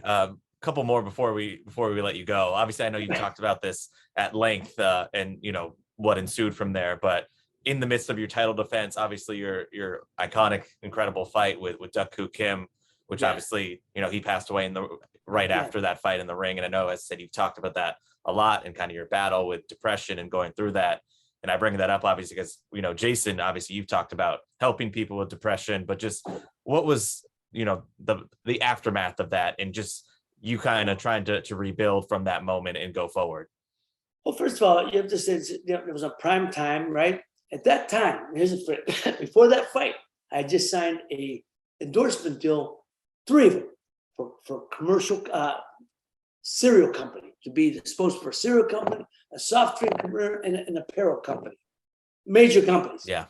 S2: Couple more before we let you go. Obviously, I know you talked about this at length, and you know what ensued from there. But in the midst of your title defense, obviously your iconic, incredible fight with Duck Koo Kim, which obviously, you know, he passed away after that fight in the ring. And I know, as I said, you've talked about that a lot and kind of your battle with depression and going through that. And I bring that up obviously because, you know, Jayson, obviously you've talked about helping people with depression, but just what was, you know, the aftermath of that and just you kind of trying to rebuild from that moment and go forward?
S3: Well, first of all, you have to say, you know, it was a prime time, right? At that time, before that fight, I just signed a endorsement deal, 3 of them, for commercial cereal company, to be the spokesperson for a cereal company, a soft drink company, and an apparel company, major companies.
S2: Yeah.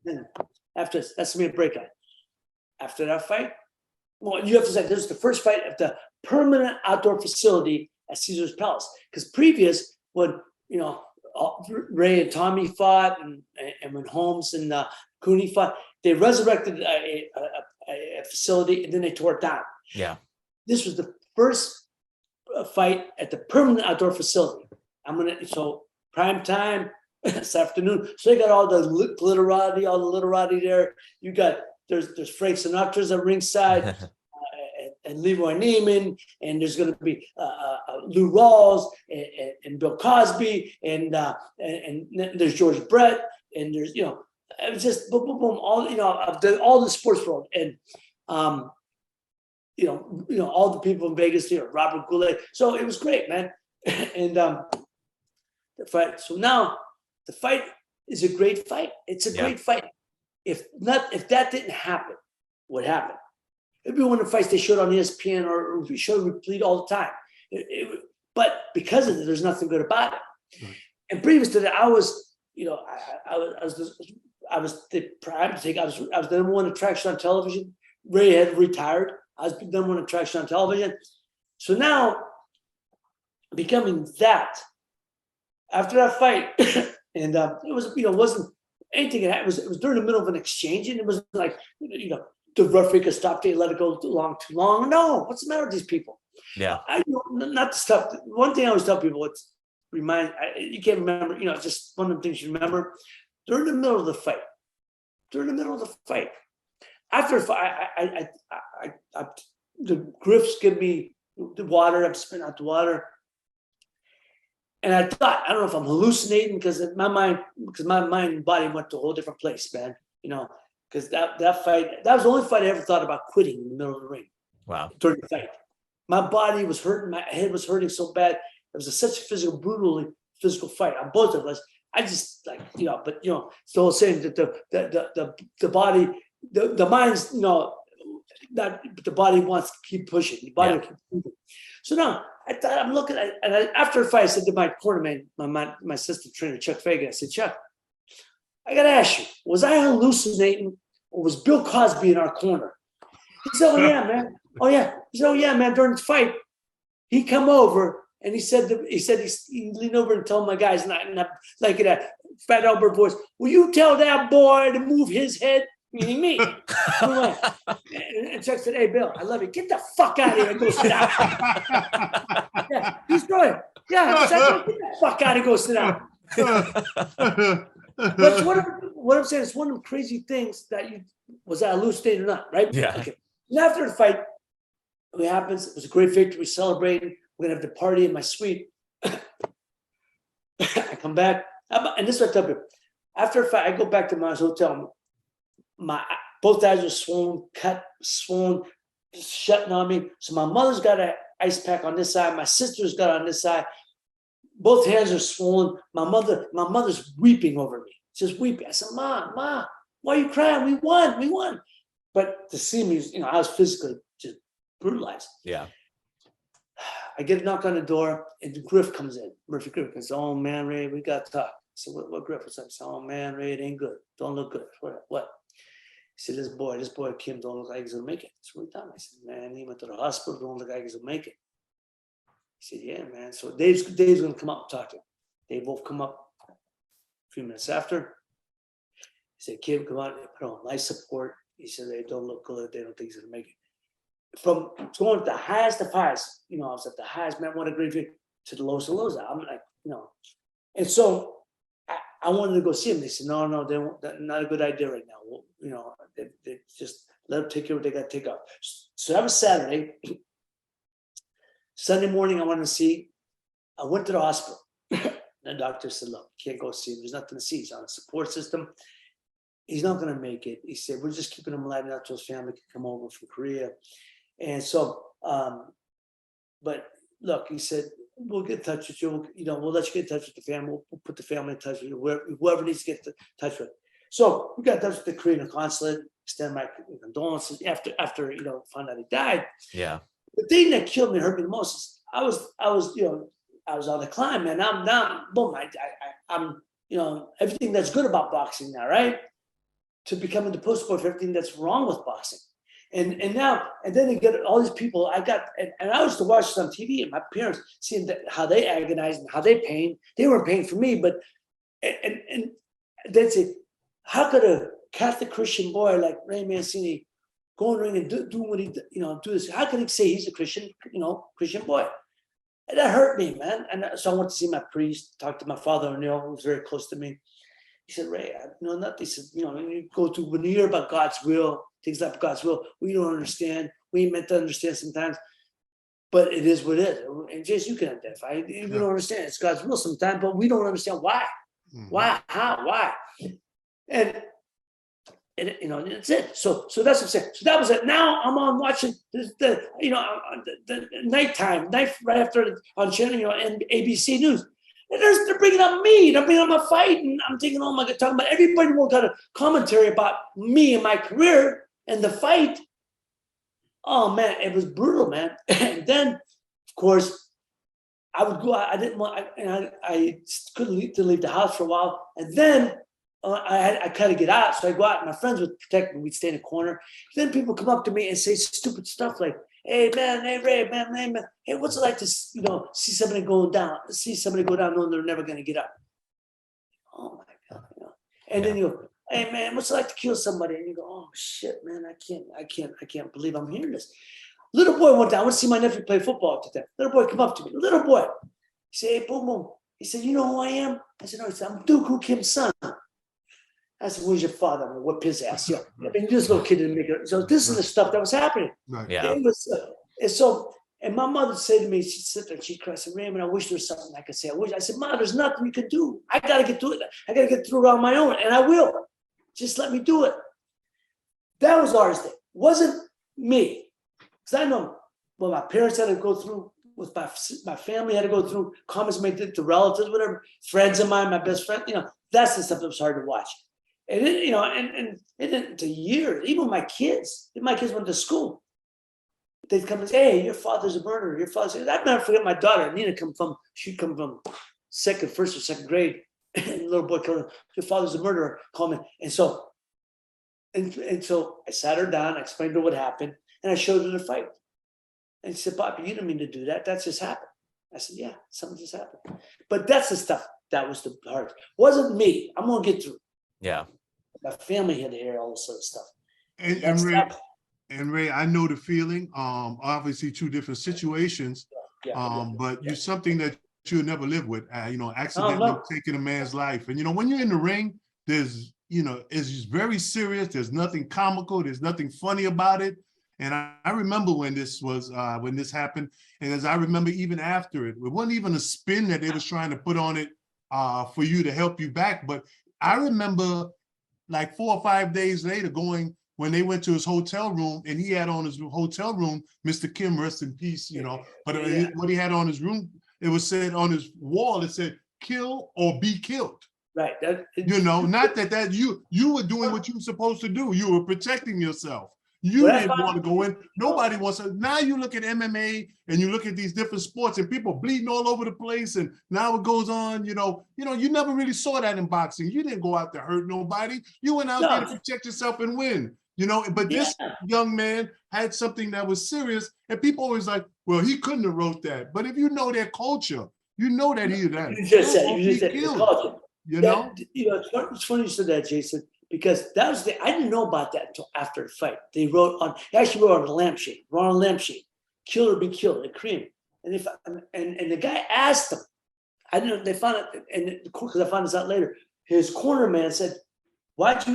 S3: And after that's me a breakout. After that fight, well, you have to say this is the first fight at the permanent outdoor facility at Caesar's Palace. Because previous, when you know Ray and Tommy fought, and when Holmes and Cooney fought, they resurrected a facility and then they tore it down.
S2: Yeah. This
S3: was the first fight at the permanent outdoor facility. So prime time this afternoon. So they got all the glitterati there. You got there's Frank Sinatra's at ringside, and Leroy Neiman, and there's going to be Lou Rawls and Bill Cosby, and there's George Brett, and there's, you know, it was just boom, boom, boom, all, you know, all the sports world, and you know all the people in Vegas here, Robert Goulet. So it was great, man. And the fight. So now the fight is a great fight. It's a great fight. If that didn't happen, what happened? It'd be one of the fights they showed on ESPN or we showed replete all the time. But because of it, there's nothing good about it. Mm-hmm. And previous to that, I was the number one attraction on television. Ray had retired. I was the number one attraction on television. So now, becoming that, after that fight, and it was, you know, wasn't anything. It was during the middle of an exchange, and it was like, you know, the referee could stop it, let it go too long. No, what's the matter with these people?
S2: Yeah,
S3: not the stuff. One thing I always tell people, you can't remember, you know, just one of the things you remember during the middle of the fight. After the fight, the Griffs give me the water. I'm spitting out the water, and I thought, I don't know if I'm hallucinating because my mind and body went to a whole different place, man. You know, because that fight, that was the only fight I ever thought about quitting in the middle of the ring.
S2: Wow.
S3: During the fight, my body was hurting. My head was hurting so bad. It was such a brutally physical fight on both of us. I just, like, you know, but, you know, it's the whole saying that the body, the mind's, you know, not, but the body wants to keep pushing. The body keeps moving. So now I thought, I'm looking at, and after the fight, I said to my cornerman, my assistant trainer, Chuck Fagan, I said, Chuck, I got to ask you, was I hallucinating, or was Bill Cosby in our corner? He said, oh, yeah, man. Oh, yeah. He said, oh, yeah, man. During the fight, he come over and he leaned over and told my guys, not like in a fat Albert voice, will you tell that boy to move his head? Meaning me. And Chuck said, hey, Bill, I love you. Get the fuck out of here and go sit down. Yeah, he's going. Yeah, get the fuck out and go sit down. But what I'm saying is one of the crazy things that was I hallucinating or not, right?
S2: Yeah.
S3: Okay. And after the fight, what happens? It was a great victory. We celebrated. We're gonna have the party in my suite. I come back, and this is what I tell people. After the fight, I go back to my hotel. Both eyes are swollen, shutting on me. So my mother's got an ice pack on this side. My sister's got on this side. both hands are swollen. My mother's weeping over me, just weeping. I said, Ma, why are you crying? We won. But to see me, I was physically just brutalized.
S2: Yeah.
S3: I get a knock on the door, and Griff comes in. Murphy Griff says, "Oh man, Ray, we got to talk." I said, "What Griff?" I said, "Oh man, Ray, it ain't good. Don't look good." What? He said, this boy Kim don't look like he's gonna make it. So what done? I said, "Man, he went to the hospital. Don't look like he's gonna make it." He said, "Yeah, man." So Dave's gonna come up and talk to him. They both come up a few minutes after. He said, "Kim, come on, put on life support." He said, "They don't look good. They don't think he's gonna make it." From going to the highest of highs, I was at the highest, man, what a great victory, to the lowest of lows. I'm like, And so I wanted to go see him. They said, no, they won't, that's not a good idea right now. Well, they just let them take care of what they got to take off. So that was Saturday. Sunday morning, I went to the hospital. The doctor said, "Look, you can't go see him. There's nothing to see. He's on a support system. He's not going to make it." He said, "We're just keeping him alive now until his family can come over from Korea." And so, but look, he said, "We'll get in touch with you. We'll let you get in touch with the family. We'll put the family in touch with you, whoever needs to get in touch with." So we got in touch with the Korean consulate, extend my condolences after found out he died.
S2: Yeah.
S3: The thing that killed me, hurt me the most is I was on the climb, man. Now, boom, I'm everything that's good about boxing now, right? To becoming the poster boy for everything that's wrong with boxing. And then you get all these people. I used to watch this on TV, and my parents seeing how they agonized and how they pain. They weren't paying for me, but and they'd say, "How could a Catholic Christian boy like Ray Mancini go in the ring and do what he do this? How can he say he's a Christian boy?" And that hurt me, man. And so I went to see my priest, talked to my father, who was very close to me. He said, "Ray, nothing." He said, when you hear about God's will, things like God's will, we don't understand. We ain't meant to understand sometimes, but it is what it is. And Jayson, you can identify. We don't understand. It's God's will sometimes, but we don't understand why. Mm-hmm. Why? How? Why? And it's it. So that's what I'm saying. So that was it. Now I'm on watching the nighttime, right after on channel, and ABC News. And they're bringing up me. They're bringing up my fight, and I'm thinking, oh my God, talking about everybody will got a commentary about me and my career and the fight. Oh man, it was brutal, man. And then, of course, I would go out. I didn't want. I couldn't leave the house for a while, and then I kind of get out. So I go out, and my friends would protect me. We'd stay in a corner. Then people come up to me and say stupid stuff like, "Hey man, hey Ray, man, hey, what's it like to see somebody go down knowing they're never going to get up?" Oh my God, And then you go, "Hey man, what's it like to kill somebody?" And you go, "Oh shit, man, I can't believe I'm hearing this." Little boy went down. I went to see my nephew play football at the time. Little boy come up to me. Little boy, he said, "Hey, boom, boom." He said, "You know who I am?" I said, "No." He said, "I'm Dooku Kim's son." I said, "Where's your father?" I'm gonna whip his ass. I mean, this little kid didn't make it. So this is the stuff that was happening.
S2: Right. Yeah.
S3: It was, and my mother said to me, she'd sit there and she'd cry. I said, "Raymond, I wish there was something I could say. I said, "Ma, there's nothing you can do. I got to get through it. I got to get through it on my own, and I will. Just let me do it." That was ours. It wasn't me. Because I know what my parents had to go through, with my family had to go through, comments made to relatives, whatever, friends of mine, my best friend, that's the stuff that was hard to watch. And it, and it didn't to years. Even my kids went to school. They'd come and say, "Hey, your father's a murderer. Your father's." I'd never forget my daughter, Nina, she'd come from first or second grade. And the little boy called her, "Your father's a murderer. Call me." And so I sat her down, I explained to her what happened, and I showed her the fight. And she said, "Bobby, you didn't mean to do that. That just happened." I said, "Yeah, something just happened." But that's the stuff that was the hard. Wasn't me. I'm gonna get through. Yeah. My family had to hear all this sort of stuff.
S1: And Ray, I know the feeling. Obviously, two different situations. But you're something that you'll never live with. Accidentally taking a man's life. And when you're in the ring, there's it's just very serious. There's nothing comical. There's nothing funny about it. And I remember when this happened, and as I remember even after it wasn't even a spin that they was trying to put on it for you to help you back. But I remember like 4 or 5 days later when they went to his hotel room, and he had on his hotel room, Mr. Kim, rest in peace, but what he had on his room, it was said on his wall, it said, kill or be killed.
S3: Right.
S1: Not that you were doing what you were supposed to do. You were protecting yourself. You didn't want to go in. Nobody wants to. Now you look at MMA and you look at these different sports and people bleeding all over the place. And now it goes on, you never really saw that in boxing. You didn't go out to hurt nobody. You went out there to protect yourself and win, but this young man had something that was serious. And people always like, well, he couldn't have wrote that. But if you know their culture, you know that he that.
S3: You just said the culture.
S1: It's
S3: funny you said that, Jayson. Because that was I didn't know about that until after the fight. They actually wrote on a lampshade, kill or be killed, a cream. And the guy asked them, I didn't know, they found it, and because I found this out later, his corner man said, what's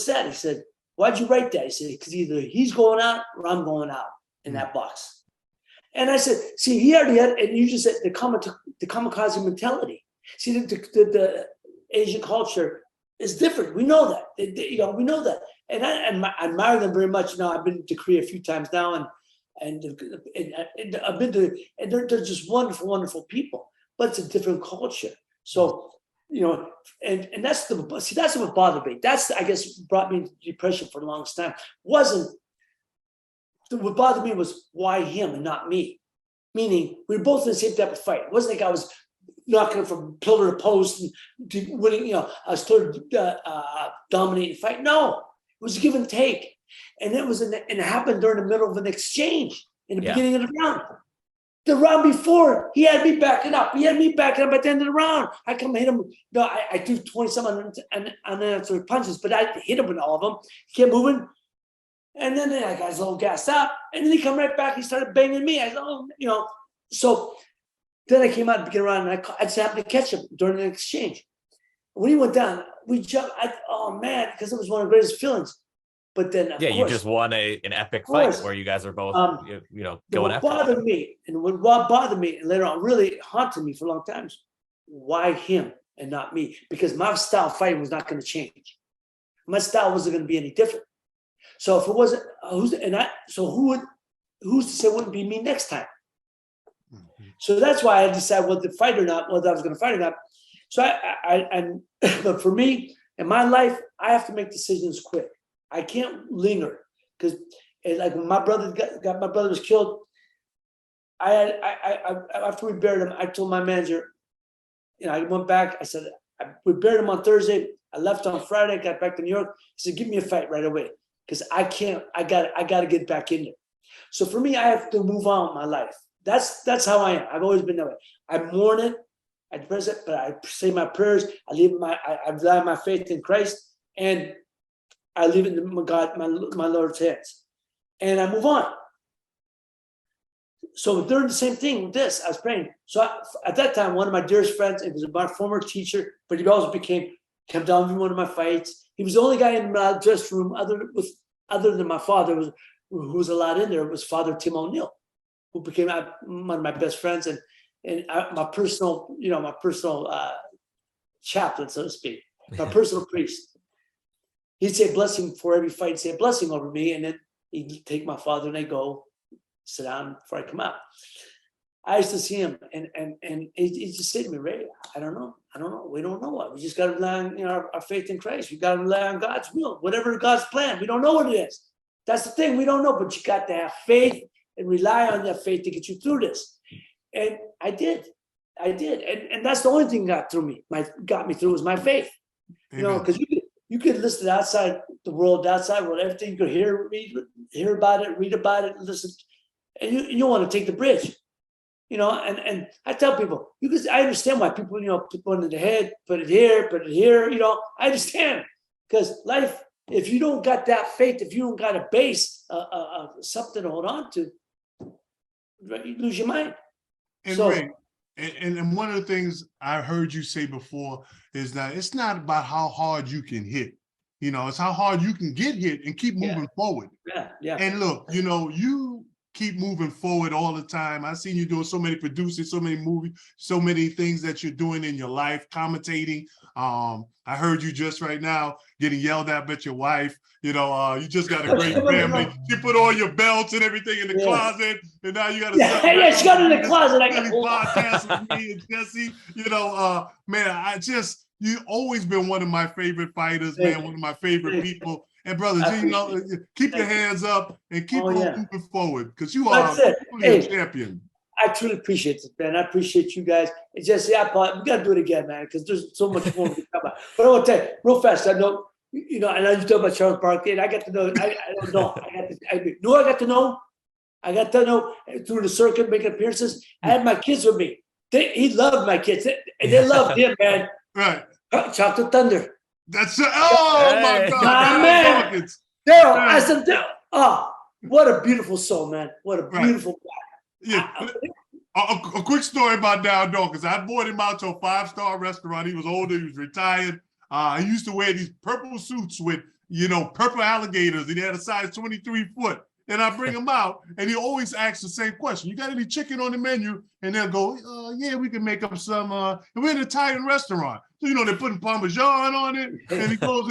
S3: that? He said, why'd you write that? He said, because either he's going out or I'm going out in that box. And I said, see, he already had, and you just said the kamikaze mentality. See, the Asian culture is different. We know that. We know that. And I admire them very much. I've been to Korea a few times now, and I've been to, and they're just wonderful, wonderful people. But it's a different culture. So, and that's what bothered me. That's, I guess, brought me into depression for the longest time. What bothered me was why him and not me. Meaning, we were both in the same type of fight. It wasn't like I was knocking from pillar to post and winning, I was trying to dominate the fight. No, it was a give and take. And it happened during the middle of an exchange in the beginning of the round. The round before, he had me backing up. He had me backing up at the end of the round. I come hit him. I threw 20-some unanswered punches, but I hit him with all of them. He kept moving. And then I got a little gassed up. And then he come right back. He started banging me. I said, so then I came out to get around, and I just happened to catch him during an exchange. When he went down, we jumped. Because it was one of the greatest feelings. But then, of course,
S2: you just won an epic fight where you guys are both, going after.
S3: What bothered me, and later on really haunted me for a long time, why him and not me? Because my style of fighting was not going to change. My style wasn't going to be any different. So if it wasn't, who's to say it wouldn't be me next time? So that's why I decided whether to fight or not, whether I was going to fight or not. So but for me, in my life, I have to make decisions quick. I can't linger, because like when my brother was killed, after we buried him, I told my manager, I went back. I said, we buried him on Thursday. I left on Friday. Got back to New York. He said, give me a fight right away, because I got to get back in there. So for me, I have to move on with my life. That's how I am. I've always been that way. I mourn it, I depress it, but I say my prayers. I rely on my faith in Christ, and I leave it in God, my Lord's hands, and I move on. So during the same thing with this, I was praying. So at that time, one of my dearest friends, it was my former teacher, but he also came down to one of my fights. He was the only guy in my dressing room other than my father, who was allowed in there, was Father Tim O'Neill, who became one of my best friends and my personal chaplain, so to speak, my personal priest. He'd say blessing for every fight, say a blessing over me, and then he'd take my father and I'd go sit down before I come out. I used to see him, and he just said to me, Ray, I don't know. We don't know what. We just got to rely on our faith in Christ. We got to rely on God's will, whatever God's plan. We don't know what it is. That's the thing. We don't know, but you got to have faith and rely on that faith to get you through this. And I did. And that's the only thing got me through was my faith.
S1: Amen.
S3: Because you could listen outside the world, everything you could hear about it, read about it, listen, and you want to take the bridge. And I tell people, I understand why people, put one in the head, put it here, I understand. Because life, if you don't got that faith, if you don't got a base, something to hold on to, you lose your mind.
S1: And Ray, and one of the things I heard you say before is that it's not about how hard you can hit. It's how hard you can get hit and keep moving forward.
S3: Yeah.
S1: And look, you keep moving forward all the time. I've seen you doing so many producing, so many movies, so many things that you're doing in your life, commentating. I heard you just right now getting yelled at by your wife. You know, you just got a great family. She put all your belts and everything in the closet, and now you got to
S3: she got in the closet. I got
S1: podcast with me and Jesse. You know, man, you've always been one of my favorite fighters, man, one of my favorite people. And brother, you know, keep your hands up and keep moving forward, because you are a champion.
S3: I truly appreciate it, man. I appreciate you guys. And Jesse, we got to do it again, man, because there's so much more to come about. But I want to tell you real fast. I know, you know, and I just talk about Charles Barkley, and I got to know. I don't know. I got to know through the circuit, making appearances. I had my kids with me. He loved my kids, and they loved him, man.
S1: Right.
S3: Chocolate Thunder.
S1: That's my God,
S3: my man. Daryl, I said, oh, what a beautiful soul, man. What a beautiful guy.
S1: Yeah. A quick story about Down Dawkins. I brought him out to a 5-star restaurant. He was older. He was retired. He used to wear these purple suits with, you know, purple alligators. And he had a size 23 foot. And I bring him out, and he always asks the same question. You got any chicken on the menu? And they'll go, yeah, we can make up some. And we're in an Italian restaurant. So, you know, they're putting Parmesan on it. And he goes,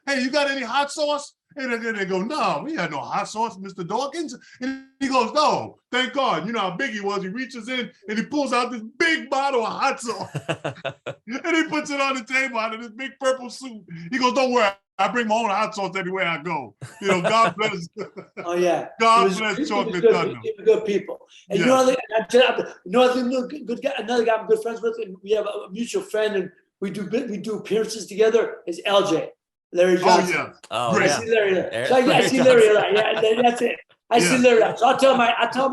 S1: hey, you got any hot sauce? And then they go, no, we had no hot sauce, Mr. Dawkins. And he goes, no, thank God. You know how big he was. He reaches in and he pulls out this big bottle of hot sauce. And he puts it on the table out of this big purple suit. He goes, don't worry. I bring my own hot sauce everywhere I go. You know, God bless.
S3: Oh yeah,
S1: God bless Chocolate Thunder.
S3: Good people. And another good guy, another guy I'm good friends with, and we have a mutual friend, and we do appearances together. Is LJ, Larry Johnson.
S1: Oh yeah.
S3: I see Larry. I see Larry. Yeah, that's it. I see Larry. So I tell him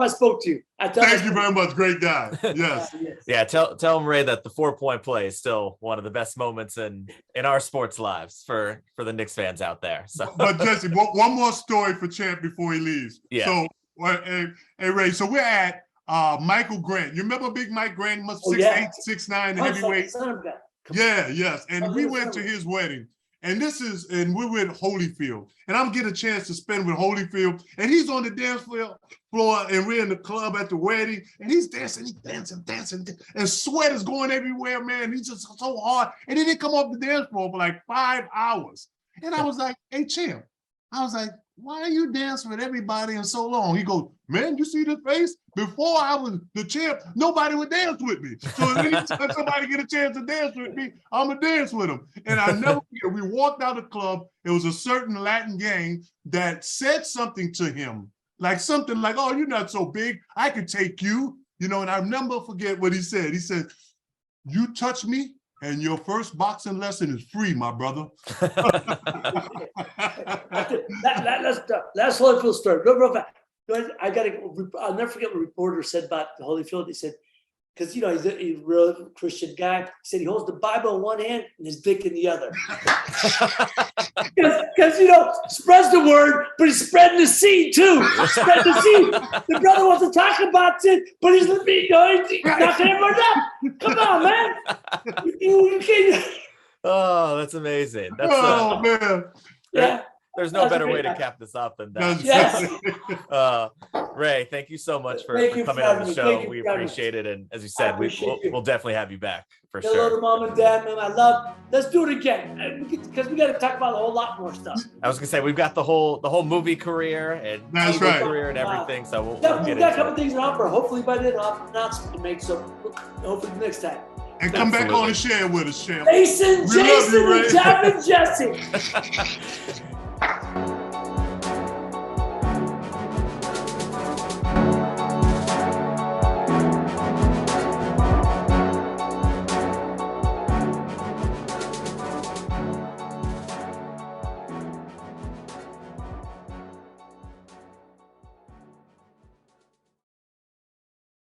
S3: I spoke to you.
S1: Thank you very much. Great guy. Yes.
S2: Yeah. Tell him, Ray, that the 4-point play is still one of the best moments in our sports lives for the Knicks fans out there. So,
S1: but Jesse, one more story for Champ before he leaves.
S2: Yeah.
S1: So, hey Ray, so we're at Michael Grant. You remember Big Mike Grant? Must 6'8", 6'9", heavyweight. Yes. And we went to his wedding. And we're with Holyfield. And I'm getting a chance to spend with Holyfield. And he's on the dance floor, and we're in the club at the wedding. And he's dancing. And sweat is going everywhere, man. He's just so hard. And he didn't come off the dance floor for like 5 hours. And I was like, hey, Champ. I was like, why are you dancing with everybody in so long? He goes, man, you see this face? Before I was the champ, nobody would dance with me. So anytime somebody get a chance to dance with me, I'm going to dance with them. And I never forget, we walked out of the club. It was a certain Latin gang that said something to him, like something like, oh, you're not so big. I could take you. You know, and I never forget what he said. He said, you touch me, and your first boxing lesson is free, my brother.
S3: That's Holyfield story. Real fast. I'll never forget what a reporter said about Holyfield. He said, because, you know, he's a real Christian guy. He said he holds the Bible in one hand and his dick in the other. Because, you know, spreads the word, but he's spreading the seed too. Spreading the seed. The brother wants to talk about it, but he's knocking everyone up. Come on, man. You can't.
S2: Oh, that's amazing.
S1: Man.
S3: Yeah.
S2: There's no better way to cap this off than that.
S3: Yes.
S2: Ray, thank you so much for coming on the show. We appreciate it. And as you said, we'll definitely have you back for sure.
S3: Hello to mom and dad, man. Let's do it again. Because we got to talk about a whole lot more stuff.
S2: I was going to say, we've got the whole movie career and career and everything. So we'll get
S3: got a couple things in offer. Hopefully by then I'll have an announcement to make. So hopefully next time.
S1: And come back on and share with us, Champ.
S3: Jayson, and Jesse.